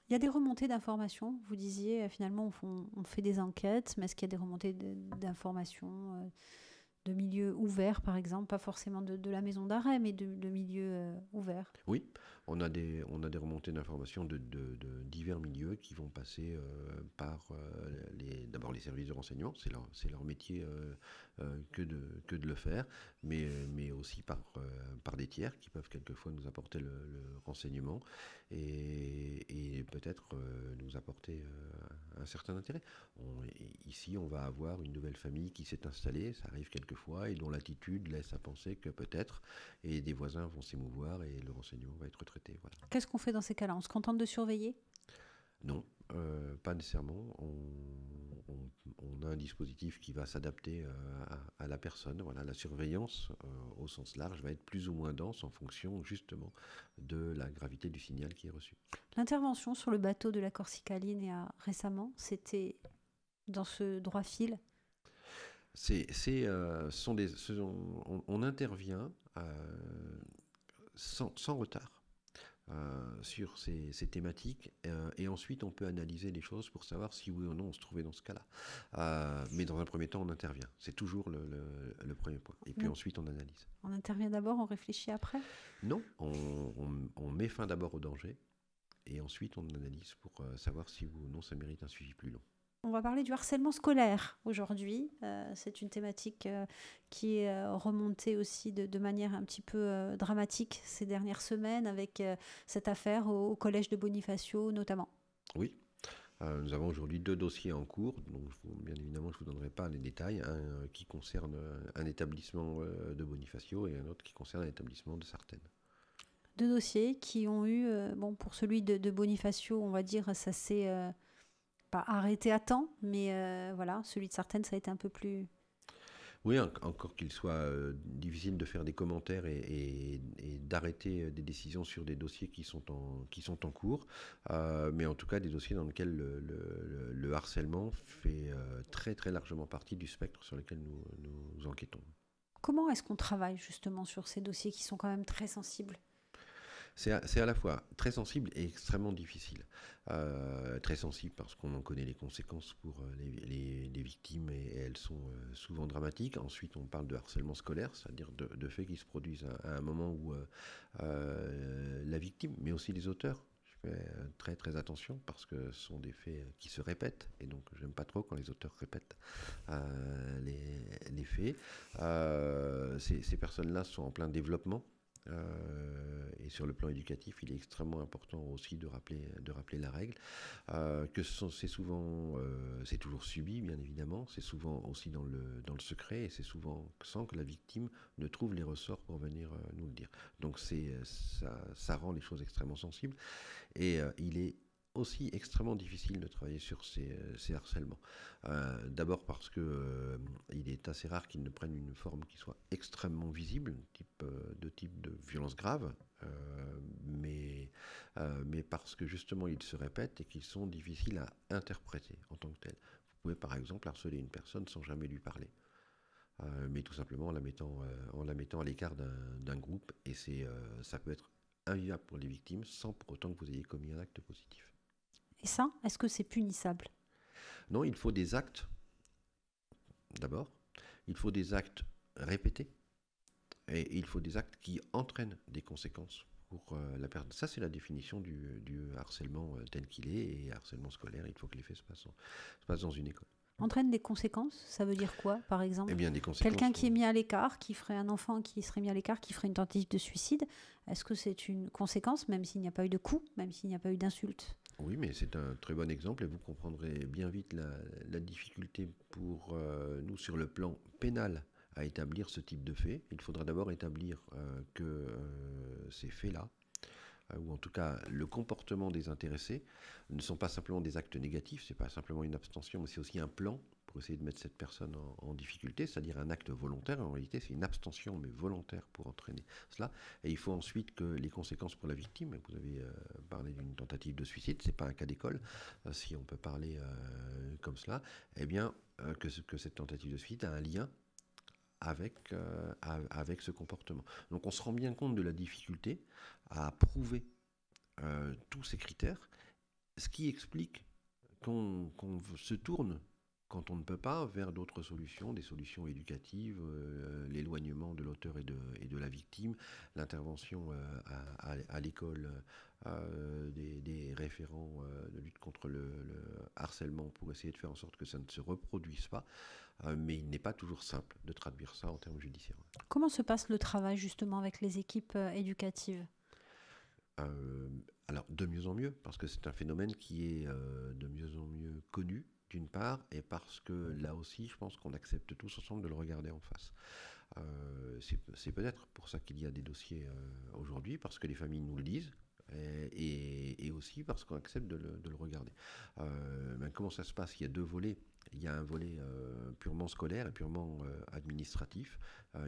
[SPEAKER 2] Il y a des remontées d'informations. Vous disiez, finalement, on fait des enquêtes, mais est-ce qu'il y a des remontées d'informations de milieux ouverts, par exemple, pas forcément de la maison d'arrêt, mais de milieux ouverts?
[SPEAKER 3] Oui, on a des remontées d'informations de divers milieux qui vont passer par d'abord les services de renseignement, c'est leur métier que de le faire, mais aussi par des tiers qui peuvent quelquefois nous apporter le renseignement et peut-être nous apporter un certain intérêt. Ici, on va avoir une nouvelle famille qui s'est installée, ça arrive quelquefois, et dont l'attitude laisse à penser que peut-être, et des voisins vont s'émouvoir et le renseignement va être traité. Voilà.
[SPEAKER 2] Qu'est-ce qu'on fait dans ces cas-là? On se contente de surveiller?
[SPEAKER 3] Non, pas nécessairement. On a un dispositif qui va s'adapter à la personne. Voilà, la surveillance, au sens large, va être plus ou moins dense en fonction justement de la gravité du signal qui est reçu.
[SPEAKER 2] L'intervention sur le bateau de la Corsica Linea récemment, c'était dans ce droit fil?
[SPEAKER 3] On intervient sans retard sur ces thématiques et ensuite on peut analyser les choses pour savoir si oui ou non on se trouvait dans ce cas-là. Mais dans un premier temps, on intervient. C'est toujours le premier point. Et puis ensuite, on analyse.
[SPEAKER 2] On intervient d'abord, on réfléchit après?
[SPEAKER 3] Non, on met fin d'abord au danger et ensuite on analyse pour savoir si oui ou non ça mérite un suivi plus long.
[SPEAKER 2] On va parler du harcèlement scolaire aujourd'hui. C'est une thématique qui est remontée aussi de manière un petit peu dramatique ces dernières semaines avec cette affaire au collège de Bonifacio notamment.
[SPEAKER 3] Oui, nous avons aujourd'hui 2 dossiers en cours. Donc, bien évidemment, je ne vous donnerai pas les détails. Un qui concerne un établissement de Bonifacio et un autre qui concerne un établissement de Sartène.
[SPEAKER 2] 2 dossiers qui ont eu, pour celui de Bonifacio, on va dire, ça s'est pas arrêté à temps, mais voilà, celui de Sartène, ça a été un peu plus...
[SPEAKER 3] Oui, encore qu'il soit difficile de faire des commentaires et d'arrêter des décisions sur des dossiers qui sont en cours, mais en tout cas des dossiers dans lesquels le harcèlement fait très très largement partie du spectre sur lequel nous enquêtons.
[SPEAKER 2] Comment est-ce qu'on travaille justement sur ces dossiers qui sont quand même très sensibles ?
[SPEAKER 3] C'est à la fois très sensible et extrêmement difficile. Très sensible parce qu'on en connaît les conséquences pour les victimes et elles sont souvent dramatiques. Ensuite, on parle de harcèlement scolaire, c'est-à-dire de faits qui se produisent à un moment où la victime, mais aussi les auteurs, je fais très très attention parce que ce sont des faits qui se répètent et donc j'aime pas trop quand les auteurs répètent les faits. Ces personnes-là sont en plein développement. Et sur le plan éducatif, il est extrêmement important aussi de rappeler la règle, que c'est souvent, c'est toujours subi bien évidemment, c'est souvent aussi dans le secret et c'est souvent sans que la victime ne trouve les ressorts pour venir nous le dire. Donc ça rend les choses extrêmement sensibles et il est aussi extrêmement difficile de travailler sur ces harcèlements. D'abord parce que il est assez rare qu'ils ne prennent une forme qui soit extrêmement visible, type de violence grave, mais parce que justement ils se répètent et qu'ils sont difficiles à interpréter en tant que tels. Vous pouvez par exemple harceler une personne sans jamais lui parler. Mais tout simplement en la mettant à l'écart d'un groupe, et ça peut être invivable pour les victimes sans pour autant que vous ayez commis un acte positif.
[SPEAKER 2] Et ça, est-ce que c'est punissable ?
[SPEAKER 3] Non, il faut des actes, d'abord. Il faut des actes répétés. Et il faut des actes qui entraînent des conséquences pour la personne. Ça, c'est la définition du harcèlement tel qu'il est. Et harcèlement scolaire, il faut que les faits se passent dans une école.
[SPEAKER 2] Entraîne des conséquences, ça veut dire quoi, par exemple ?
[SPEAKER 3] Eh bien, des conséquences.
[SPEAKER 2] Quelqu'un qui est mis à l'écart, un enfant qui serait mis à l'écart, qui ferait une tentative de suicide, est-ce que c'est une conséquence, même s'il n'y a pas eu de coup, même s'il n'y a pas eu d'insulte ?
[SPEAKER 3] Oui, mais c'est un très bon exemple et vous comprendrez bien vite la difficulté pour nous sur le plan pénal à établir ce type de fait. Il faudra d'abord établir que ces faits-là, ou en tout cas le comportement des intéressés, ne sont pas simplement des actes négatifs, c'est pas simplement une abstention, mais c'est aussi un plan pour essayer de mettre cette personne en difficulté, c'est-à-dire un acte volontaire. En réalité, c'est une abstention, mais volontaire pour entraîner cela. Et il faut ensuite que les conséquences pour la victime, vous avez parlé d'une tentative de suicide, c'est pas un cas d'école, si on peut parler comme cela, eh bien, que cette tentative de suicide a un lien avec ce comportement. Donc on se rend bien compte de la difficulté à prouver tous ces critères Ce qui explique qu'on se tourne, quand on ne peut pas, vers d'autres solutions, des solutions éducatives, l'éloignement de l'auteur et de la victime, l'intervention à l'école des référents de lutte contre le harcèlement pour essayer de faire en sorte que ça ne se reproduise pas. Mais il n'est pas toujours simple de traduire ça en termes judiciaires.
[SPEAKER 2] Comment se passe le travail justement avec les équipes éducatives ?
[SPEAKER 3] Alors, de mieux en mieux, parce que c'est un phénomène qui est de mieux en mieux connu, d'une part, et parce que là aussi, je pense qu'on accepte tous ensemble de le regarder en face. C'est peut-être pour ça qu'il y a des dossiers aujourd'hui, parce que les familles nous le disent, et aussi parce qu'on accepte de le regarder. Comment ça se passe ? Il y a deux volets. Il y a un volet purement scolaire et purement administratif.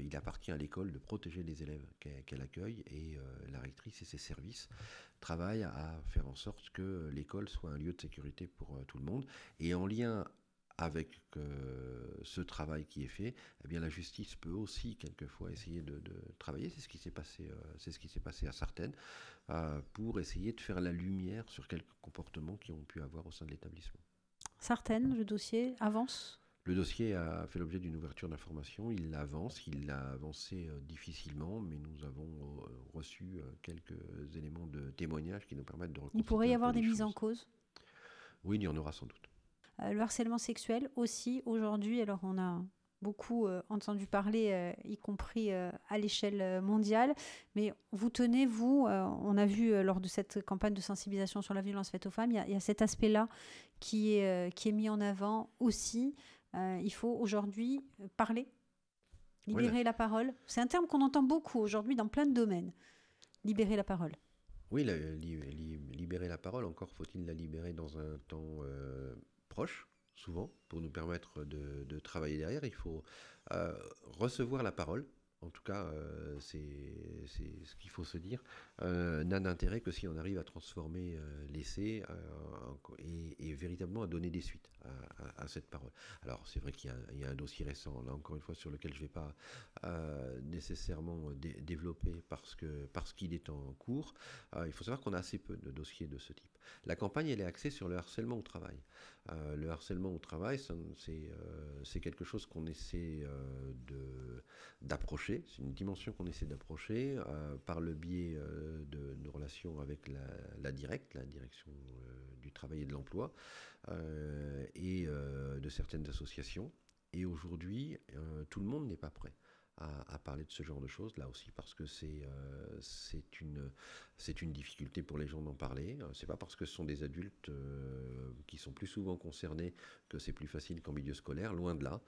[SPEAKER 3] Il appartient à l'école de protéger les élèves qu'elle accueille, et la rectrice et ses services travaillent à faire en sorte que l'école soit un lieu de sécurité pour tout le monde. Et en lien avec ce travail qui est fait, eh bien la justice peut aussi quelquefois essayer de travailler. C'est ce qui s'est passé à Sartène, pour essayer de faire la lumière sur quelques comportements qui ont pu avoir au sein de l'établissement.
[SPEAKER 2] Sartène, le dossier avance ?
[SPEAKER 3] Le dossier a fait l'objet d'une ouverture d'information, il avance, il a avancé difficilement, mais nous avons reçu quelques éléments de témoignage qui nous permettent de reconstituer.
[SPEAKER 2] Il pourrait y avoir des mises en cause ?
[SPEAKER 3] Oui, il y en aura sans doute.
[SPEAKER 2] Le harcèlement sexuel aussi, aujourd'hui, alors on a beaucoup entendu parler, y compris à l'échelle mondiale, mais vous tenez, on a vu lors de cette campagne de sensibilisation sur la violence faite aux femmes, il y a cet aspect-là qui est mis en avant aussi. Il faut aujourd'hui parler, libérer la parole. C'est un terme qu'on entend beaucoup aujourd'hui dans plein de domaines. Libérer la parole.
[SPEAKER 3] Oui, libérer la parole, encore faut-il la libérer dans un temps proche, souvent, pour nous permettre de travailler derrière. Il faut recevoir la parole. En tout cas, c'est ce qu'il faut se dire. N'a d'intérêt que si on arrive à transformer l'essai et véritablement à donner des suites à cette parole. Alors, c'est vrai qu'il y a un dossier récent, là encore une fois, sur lequel je ne vais pas nécessairement développer parce qu'il est en cours. Il faut savoir qu'on a assez peu de dossiers de ce type. La campagne, elle est axée sur le harcèlement au travail. Le harcèlement au travail, c'est quelque chose qu'on essaie d'approcher. C'est une dimension qu'on essaie d'approcher par le biais de nos relations avec la direction du travail et de l'emploi, et de certaines associations. Et aujourd'hui, tout le monde n'est pas prêt à parler de ce genre de choses, là aussi, parce que c'est une difficulté pour les gens d'en parler. C'est pas parce que ce sont des adultes qui sont plus souvent concernés que c'est plus facile qu'en milieu scolaire, loin de là.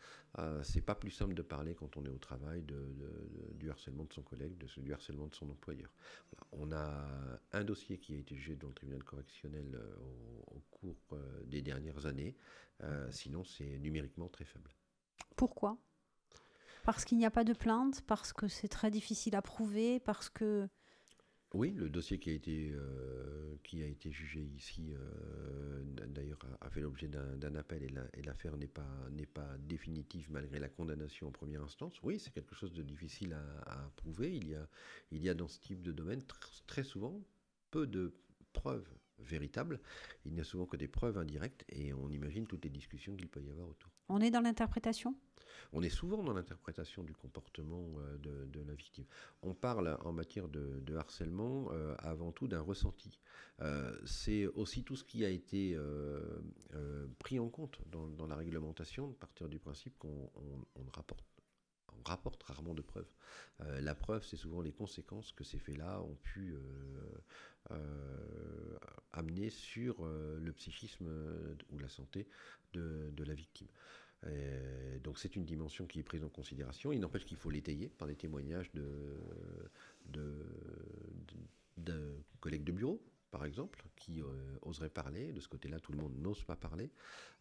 [SPEAKER 3] C'est pas plus simple de parler quand on est au travail du harcèlement de son collègue, du harcèlement de son employeur. Voilà. On a un dossier qui a été jugé dans le tribunal correctionnel au cours des dernières années. Sinon, c'est numériquement très faible.
[SPEAKER 2] Pourquoi ? Parce qu'il n'y a pas de plainte, parce que c'est très difficile à prouver, parce que...
[SPEAKER 3] Oui, le dossier qui a été jugé ici, d'ailleurs, a fait l'objet d'un appel, et l'affaire n'est pas définitive malgré la condamnation en première instance. Oui, c'est quelque chose de difficile à prouver. Il y a dans ce type de domaine très souvent peu de preuves véritables. Il n'y a souvent que des preuves indirectes, et on imagine toutes les discussions qu'il peut y avoir autour.
[SPEAKER 2] On est dans l'interprétation ? On
[SPEAKER 3] est souvent dans l'interprétation du comportement de la victime. On parle en matière de harcèlement avant tout d'un ressenti. C'est aussi tout ce qui a été pris en compte dans la réglementation, de partir du principe qu'on rapporte rarement de preuves. La preuve, c'est souvent les conséquences que ces faits-là ont pu amener sur le psychisme ou la santé de la victime. Donc c'est une dimension qui est prise en considération. Il n'empêche qu'il faut l'étayer par des témoignages de collègues de bureau, par exemple, qui oseraient parler. De ce côté-là, tout le monde n'ose pas parler.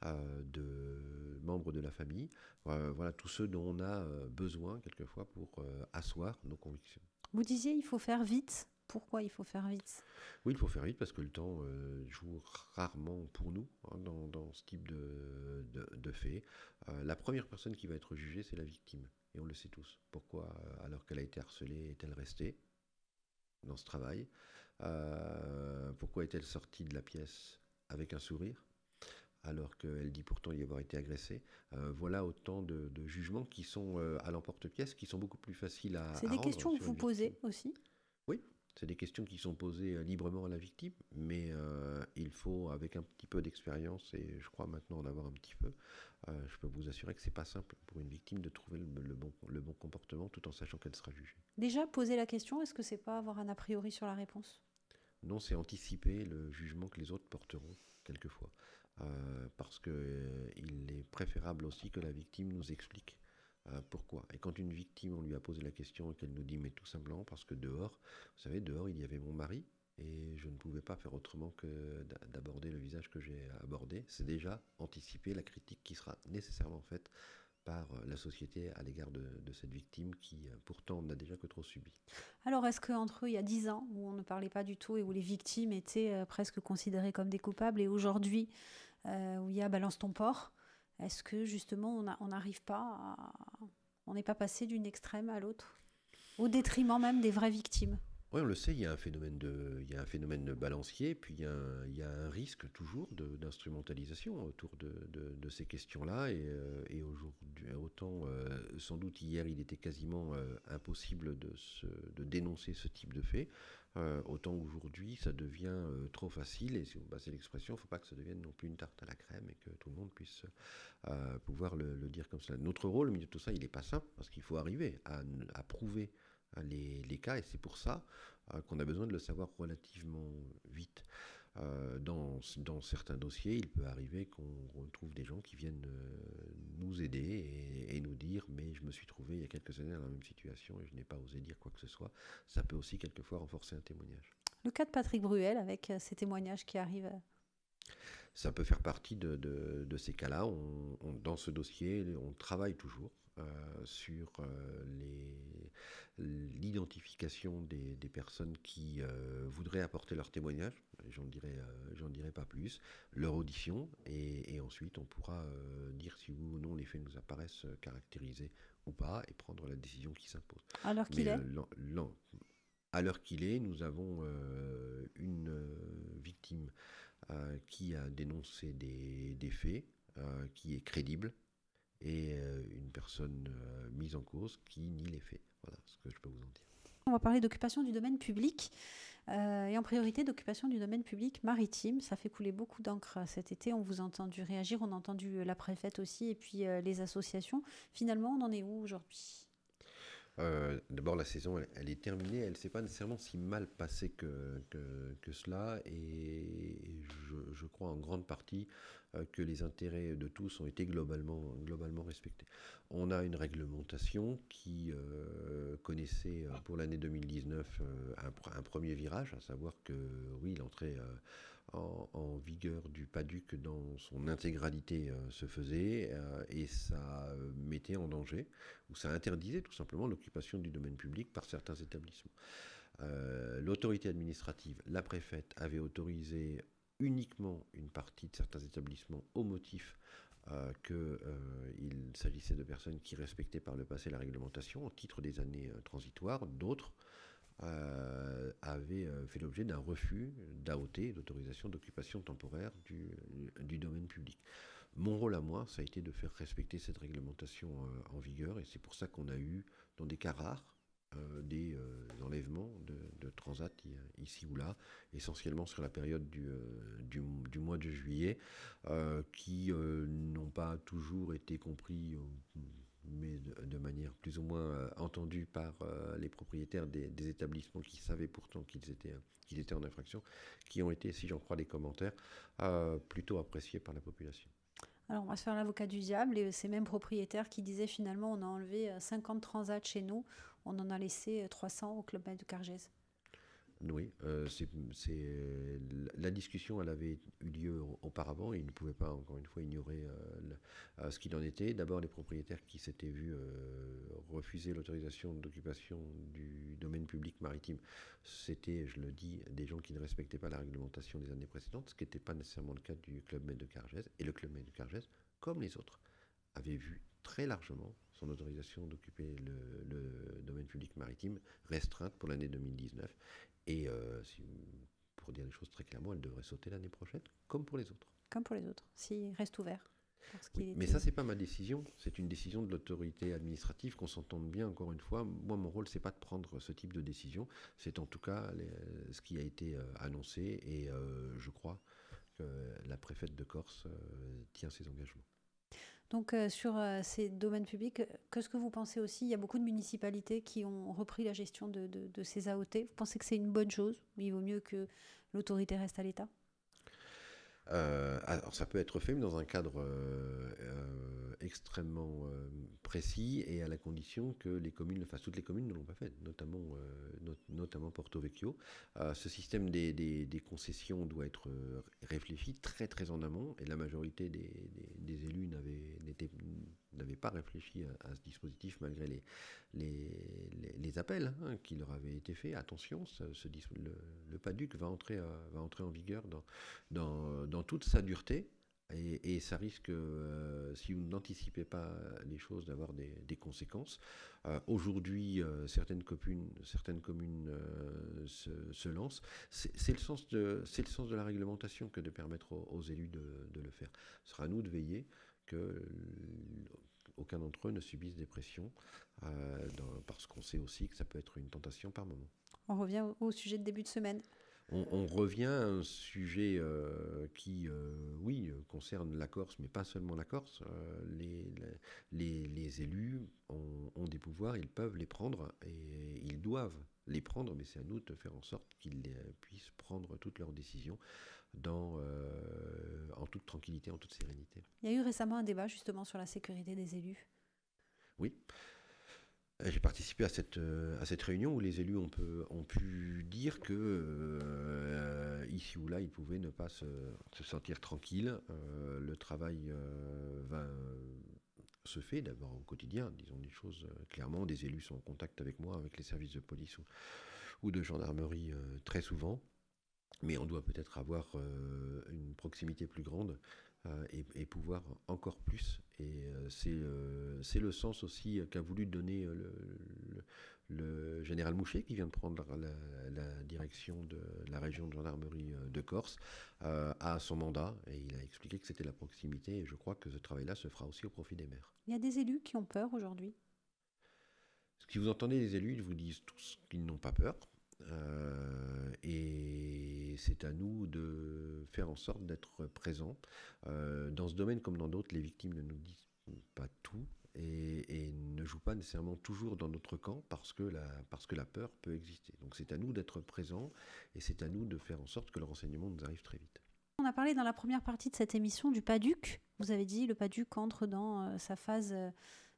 [SPEAKER 3] De membres de la famille. Voilà, tous ceux dont on a besoin quelquefois pour asseoir nos convictions.
[SPEAKER 2] Vous disiez il faut faire vite. Pourquoi il faut faire vite ?
[SPEAKER 3] Oui, il faut faire vite parce que le temps joue rarement pour nous dans ce type de fait. La première personne qui va être jugée, c'est la victime. Et on le sait tous. Pourquoi, alors qu'elle a été harcelée, est-elle restée dans ce travail ? Pourquoi est-elle sortie de la pièce avec un sourire, alors qu'elle dit pourtant y avoir été agressée. Voilà autant de jugements qui sont à l'emporte-pièce, qui sont beaucoup plus faciles à
[SPEAKER 2] C'est des
[SPEAKER 3] rendre
[SPEAKER 2] questions que
[SPEAKER 3] sur
[SPEAKER 2] vous
[SPEAKER 3] une victime.
[SPEAKER 2] posez aussi.
[SPEAKER 3] Oui, c'est des questions qui sont posées librement à la victime, mais il faut, avec un petit peu d'expérience, et je crois maintenant en avoir un petit peu, je peux vous assurer que c'est pas simple pour une victime de trouver le bon comportement tout en sachant qu'elle sera jugée.
[SPEAKER 2] Déjà, poser la question, est-ce que c'est pas avoir un a priori sur la réponse?
[SPEAKER 3] Non, c'est anticiper le jugement que les autres porteront, quelquefois. Parce qu'il est préférable aussi que la victime nous explique pourquoi. Et quand une victime, on lui a posé la question et qu'elle nous dit, mais tout simplement parce que dehors, vous savez, dehors, il y avait mon mari, et je ne pouvais pas faire autrement que d'aborder le visage que j'ai abordé, c'est déjà anticiper la critique qui sera nécessairement faite par la société à l'égard de cette victime qui, pourtant, n'a déjà que trop subi.
[SPEAKER 2] Alors, est-ce qu'entre eux, il y a 10 ans, où on ne parlait pas du tout et où les victimes étaient presque considérées comme des coupables, et aujourd'hui, où il y a balance ton porc, est-ce que justement on n'arrive pas à... On n'est pas passé d'une extrême à l'autre, au détriment même des vraies victimes?
[SPEAKER 3] Oui, on le sait, il y a un phénomène de balancier, puis il y a un risque toujours d'instrumentalisation autour de ces questions-là. Et aujourd'hui, autant sans doute hier, il était quasiment impossible de dénoncer ce type de fait, autant aujourd'hui, ça devient trop facile. Et si vous passez l'expression, il ne faut pas que ça devienne non plus une tarte à la crème et que tout le monde puisse pouvoir le dire comme ça. Notre rôle au milieu de tout ça, il n'est pas simple, parce qu'il faut arriver à prouver les cas, et c'est pour ça qu'on a besoin de le savoir relativement vite. Dans certains dossiers, il peut arriver qu'on retrouve des gens qui viennent nous aider et nous dire « mais je me suis trouvé il y a quelques années dans la même situation et je n'ai pas osé dire quoi que ce soit ». Ça peut aussi quelquefois renforcer un témoignage.
[SPEAKER 2] Le cas de Patrick Bruel, avec ces témoignages qui arrivent.
[SPEAKER 3] Ça peut faire partie de ces cas-là. Dans ce dossier, on travaille toujours sur l'identification des personnes qui voudraient apporter leur témoignage. J'en dirai pas plus. Leur audition, et ensuite on pourra dire si oui ou non les faits nous apparaissent caractérisés ou pas, et prendre la décision qui s'impose.
[SPEAKER 2] À l'heure qu'il est
[SPEAKER 3] À l'heure qu'il est, nous avons une victime qui a dénoncé des faits, qui est crédible, et une personne mise en cause qui nie les faits. Voilà ce que je peux vous en dire.
[SPEAKER 2] On va parler d'occupation du domaine public, et en priorité d'occupation du domaine public maritime. Ça fait couler beaucoup d'encre cet été. On vous a entendu réagir, on a entendu la préfète aussi, et puis les associations. Finalement, on en est où aujourd'hui ?
[SPEAKER 3] D'abord, la saison, elle est terminée. Elle ne s'est pas nécessairement si mal passée que cela. Et je crois en grande partie que les intérêts de tous ont été globalement respectés. On a une réglementation qui connaissait pour l'année 2019 un premier virage, à savoir que oui, l'entrée en vigueur du PADUC dans son intégralité se faisait, et ça mettait en danger, ou ça interdisait tout simplement l'occupation du domaine public par certains établissements. L'autorité administrative, la préfète, avait autorisé uniquement une partie de certains établissements au motif qu'il s'agissait de personnes qui respectaient par le passé la réglementation au titre des années transitoires. D'autres avaient fait l'objet d'un refus d'AOT, d'autorisation d'occupation temporaire du domaine public. Mon rôle à moi, ça a été de faire respecter cette réglementation en vigueur, et c'est pour ça qu'on a eu, dans des cas rares, des enlèvements de transat ici ou là, essentiellement sur la période du mois de juillet, qui n'ont pas toujours été compris, mais de manière plus ou moins entendue par les propriétaires des établissements qui savaient pourtant qu'ils étaient en infraction, qui ont été, si j'en crois les commentaires, plutôt appréciés par la population.
[SPEAKER 2] Alors, on va se faire l'avocat du diable, et ces mêmes propriétaires qui disaient finalement on a enlevé 50 transats chez nous, on en a laissé 300 au Club Med de Cargèse.
[SPEAKER 3] Oui, la discussion, elle avait eu lieu auparavant, et ils ne pouvaient pas, encore une fois, ignorer ce qu'il en était. D'abord, les propriétaires qui s'étaient vus refuser l'autorisation d'occupation du domaine public maritime, c'était, je le dis, des gens qui ne respectaient pas la réglementation des années précédentes, ce qui n'était pas nécessairement le cas du Club Med de Cargèse. Et le Club Med de Cargèse, comme les autres, avait vu très largement son autorisation d'occuper le domaine public maritime restreinte pour l'année 2019. Et pour dire les choses très clairement, elle devrait sauter l'année prochaine, comme pour les autres.
[SPEAKER 2] Comme pour les autres, s'il reste ouvert.
[SPEAKER 3] Oui, mais ça, c'est pas ma décision, c'est une décision de l'autorité administrative, qu'on s'entende bien, encore une fois. Moi, mon rôle, c'est pas de prendre ce type de décision, c'est en tout cas ce qui a été annoncé, et je crois que la préfète de Corse tient ses engagements.
[SPEAKER 2] Donc sur ces domaines publics, qu'est-ce que vous pensez aussi? Il y a beaucoup de municipalités qui ont repris la gestion de ces AOT. Vous pensez que c'est une bonne chose? Il vaut mieux que l'autorité reste à l'État?
[SPEAKER 3] Alors ça peut être fait, mais dans un cadre extrêmement précis, et à la condition que les communes le fassent. Toutes les communes ne l'ont pas fait, notamment Porto Vecchio. Ce système des concessions doit être réfléchi très très en amont, et la majorité des élus n'avaient pas réfléchi à ce dispositif, malgré les appels qui leur avaient été faits. Attention, le PADUC va entrer en vigueur dans toute sa dureté, et ça risque, si vous n'anticipez pas les choses, d'avoir des conséquences. Aujourd'hui, certaines communes se lancent. C'est le sens de la réglementation que de permettre aux élus de le faire. Ce sera à nous de veiller que aucun d'entre eux ne subisse des pressions, parce qu'on sait aussi que ça peut être une tentation par moment.
[SPEAKER 2] On revient au sujet de début de semaine.
[SPEAKER 3] On revient à un sujet qui, concerne la Corse, mais pas seulement la Corse. Les élus ont des pouvoirs, ils peuvent les prendre, et ils doivent les prendre, mais c'est à nous de faire en sorte qu'ils puissent prendre toutes leurs décisions en toute tranquillité, en toute sérénité.
[SPEAKER 2] Il y a eu récemment un débat justement sur la sécurité des élus.
[SPEAKER 3] Oui. J'ai participé à cette réunion où les élus ont pu dire que ici ou là, ils pouvaient ne pas se sentir tranquilles. Le travail se fait d'abord au quotidien, disons les choses clairement. Des élus sont en contact avec moi, avec les services de police ou de gendarmerie très souvent. Mais on doit peut-être avoir une proximité plus grande et pouvoir encore plus. Et c'est le sens aussi qu'a voulu donner le général Mouchet, qui vient de prendre la direction de la région de gendarmerie de Corse, à son mandat. Et il a expliqué que c'était la proximité. Et je crois que ce travail-là se fera aussi au profit des maires.
[SPEAKER 2] Il y a des élus qui ont peur aujourd'hui.
[SPEAKER 3] Si vous entendez les élus, ils vous disent tous qu'ils n'ont pas peur. Et c'est à nous de faire en sorte d'être présents. Dans ce domaine comme dans d'autres, les victimes ne nous disent pas tout et ne jouent pas nécessairement toujours dans notre camp, parce que la peur peut exister. Donc c'est à nous d'être présents, et c'est à nous de faire en sorte que le renseignement nous arrive très vite.
[SPEAKER 2] On a parlé dans la première partie de cette émission du PADUC. Vous avez dit le PADUC entre dans sa phase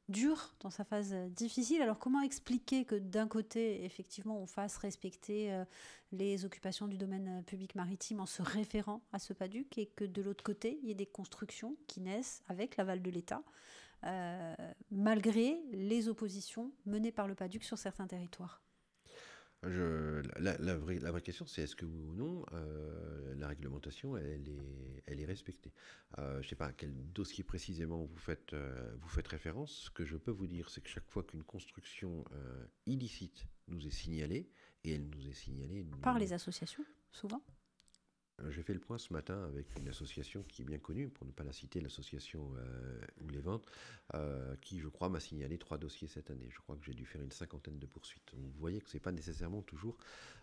[SPEAKER 2] dure, dans sa phase difficile. Alors comment expliquer que d'un côté, effectivement, on fasse respecter les occupations du domaine public maritime en se référant à ce PADUC, et que de l'autre côté, il y ait des constructions qui naissent avec l'aval de l'État, malgré les oppositions menées par le PADUC sur certains territoires?
[SPEAKER 3] La vraie question, c'est est-ce que oui ou non la réglementation elle est respectée. Je ne sais pas à quel dossier précisément vous faites référence. Ce que je peux vous dire, c'est que chaque fois qu'une construction illicite nous est signalée, et elle nous est signalée
[SPEAKER 2] par les associations, souvent.
[SPEAKER 3] J'ai fait le point ce matin avec une association qui est bien connue, pour ne pas la citer, l'association ou les ventes, qui, je crois, m'a signalé 3 dossiers cette année. Je crois que j'ai dû faire une 50aine de poursuites. Donc, vous voyez que ce n'est pas nécessairement toujours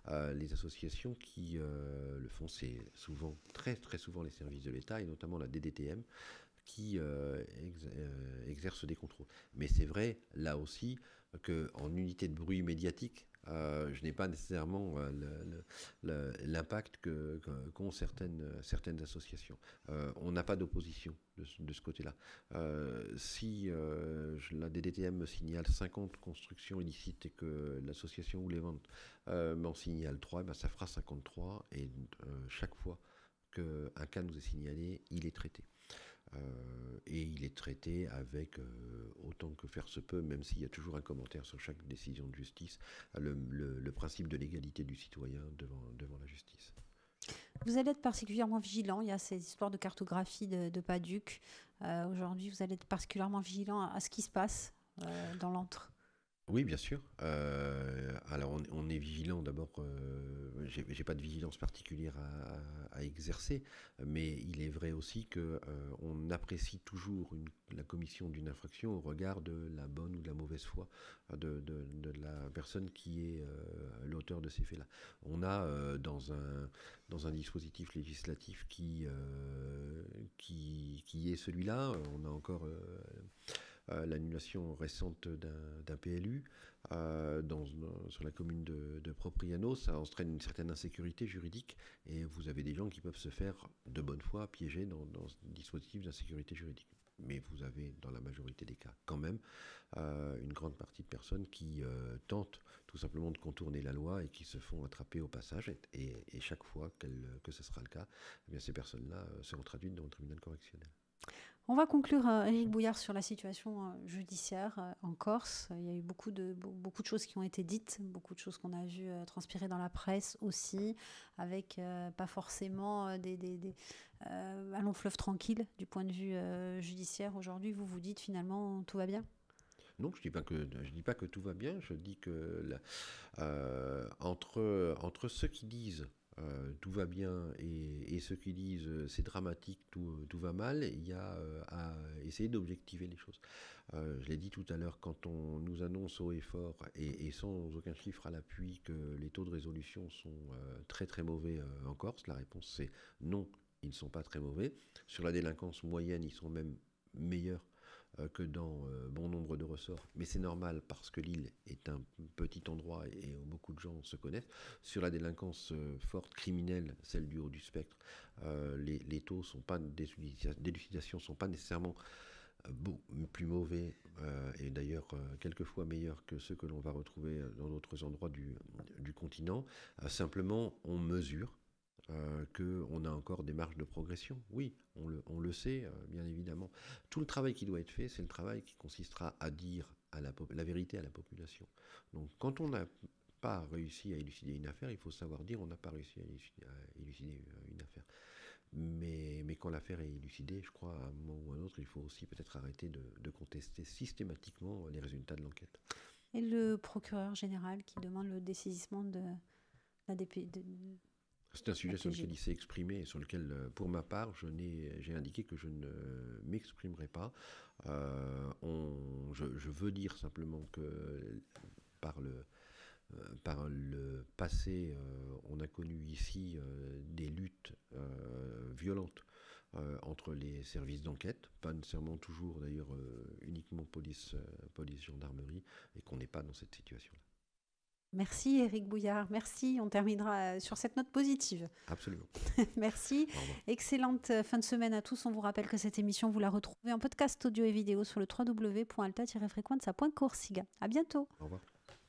[SPEAKER 3] les associations qui le font. C'est souvent, très très souvent, les services de l'État, et notamment la DDTM, qui exercent des contrôles. Mais c'est vrai, là aussi, qu'en unité de bruit médiatique, je n'ai pas nécessairement l'impact qu'ont certaines associations. On n'a pas d'opposition de ce côté-là. Si la DDTM me signale 50 constructions illicites et que l'association ou les ventes m'en signale 3, ben ça fera 53, et chaque fois qu'un cas nous est signalé, il est traité. Et il est traité avec autant que faire se peut, même s'il y a toujours un commentaire sur chaque décision de justice, le principe de l'égalité du citoyen devant la justice.
[SPEAKER 2] Vous allez être particulièrement vigilant. Il y a ces histoires de cartographie de PADUC. Aujourd'hui, vous allez être particulièrement vigilant à ce qui se passe dans l'antre.
[SPEAKER 3] Oui, bien sûr. Alors, on est vigilant d'abord. J'ai pas de vigilance particulière à exercer, mais il est vrai aussi que on apprécie toujours la commission d'une infraction au regard de la bonne ou de la mauvaise foi de la personne qui est l'auteur de ces faits-là. On a dans un dispositif législatif qui est celui-là. On a encore l'annulation récente d'un PLU sur la commune de Propriano. Ça entraîne une certaine insécurité juridique et vous avez des gens qui peuvent se faire de bonne foi piéger dans ce dispositif d'insécurité juridique. Mais vous avez, dans la majorité des cas, quand même une grande partie de personnes qui tentent tout simplement de contourner la loi et qui se font attraper au passage. Et chaque fois que ce sera le cas, eh bien, ces personnes-là seront traduites dans le tribunal correctionnel.
[SPEAKER 2] On va conclure, Éric Bouillard, sur la situation judiciaire en Corse. Il y a eu beaucoup de choses qui ont été dites, beaucoup de choses qu'on a vues transpirer dans la presse aussi, avec pas forcément un long fleuve tranquille du point de vue judiciaire. Aujourd'hui, vous dites finalement tout va bien ?
[SPEAKER 3] Non, je dis pas que tout va bien. Je dis que entre ceux qui disent tout va bien et ceux qui disent c'est dramatique, tout va mal, il y a à essayer d'objectiver les choses. Je l'ai dit tout à l'heure, quand on nous annonce haut et fort et sans aucun chiffre à l'appui que les taux de résolution sont très très mauvais en Corse, la réponse c'est non, ils ne sont pas très mauvais. Sur la délinquance moyenne, ils sont même meilleurs que dans bon nombre de ressorts, mais c'est normal parce que l'île est un petit endroit et où beaucoup de gens se connaissent. Sur la délinquance forte, criminelle, celle du haut du spectre, les taux d'élucidation ne sont pas nécessairement plus mauvais et d'ailleurs quelquefois meilleurs que ceux que l'on va retrouver dans d'autres endroits du continent. Simplement, on mesure qu'on a encore des marges de progression. Oui, on le sait, bien évidemment. Tout le travail qui doit être fait, c'est le travail qui consistera à dire la vérité à la population. Donc, quand on n'a pas réussi à élucider une affaire, il faut savoir dire on n'a pas réussi à élucider une affaire. Mais quand l'affaire est élucidée, je crois, à un moment ou à un autre, il faut aussi peut-être arrêter de contester systématiquement les résultats de l'enquête.
[SPEAKER 2] Et le procureur général qui demande le dessaisissement de la
[SPEAKER 3] C'est un sujet sur lequel il s'est exprimé et sur lequel, pour ma part, j'ai indiqué que je ne m'exprimerai pas. Je veux dire simplement que par le passé, on a connu ici des luttes violentes entre les services d'enquête, pas nécessairement toujours d'ailleurs uniquement police, gendarmerie, et qu'on n'est pas dans cette situation-là.
[SPEAKER 2] Merci Éric Bouillard, merci. On terminera sur cette note positive.
[SPEAKER 3] Absolument.
[SPEAKER 2] Merci. Excellente fin de semaine à tous. On vous rappelle que cette émission, vous la retrouvez en podcast audio et vidéo sur le www.alta-frequenza.corsica. À bientôt.
[SPEAKER 3] Au revoir.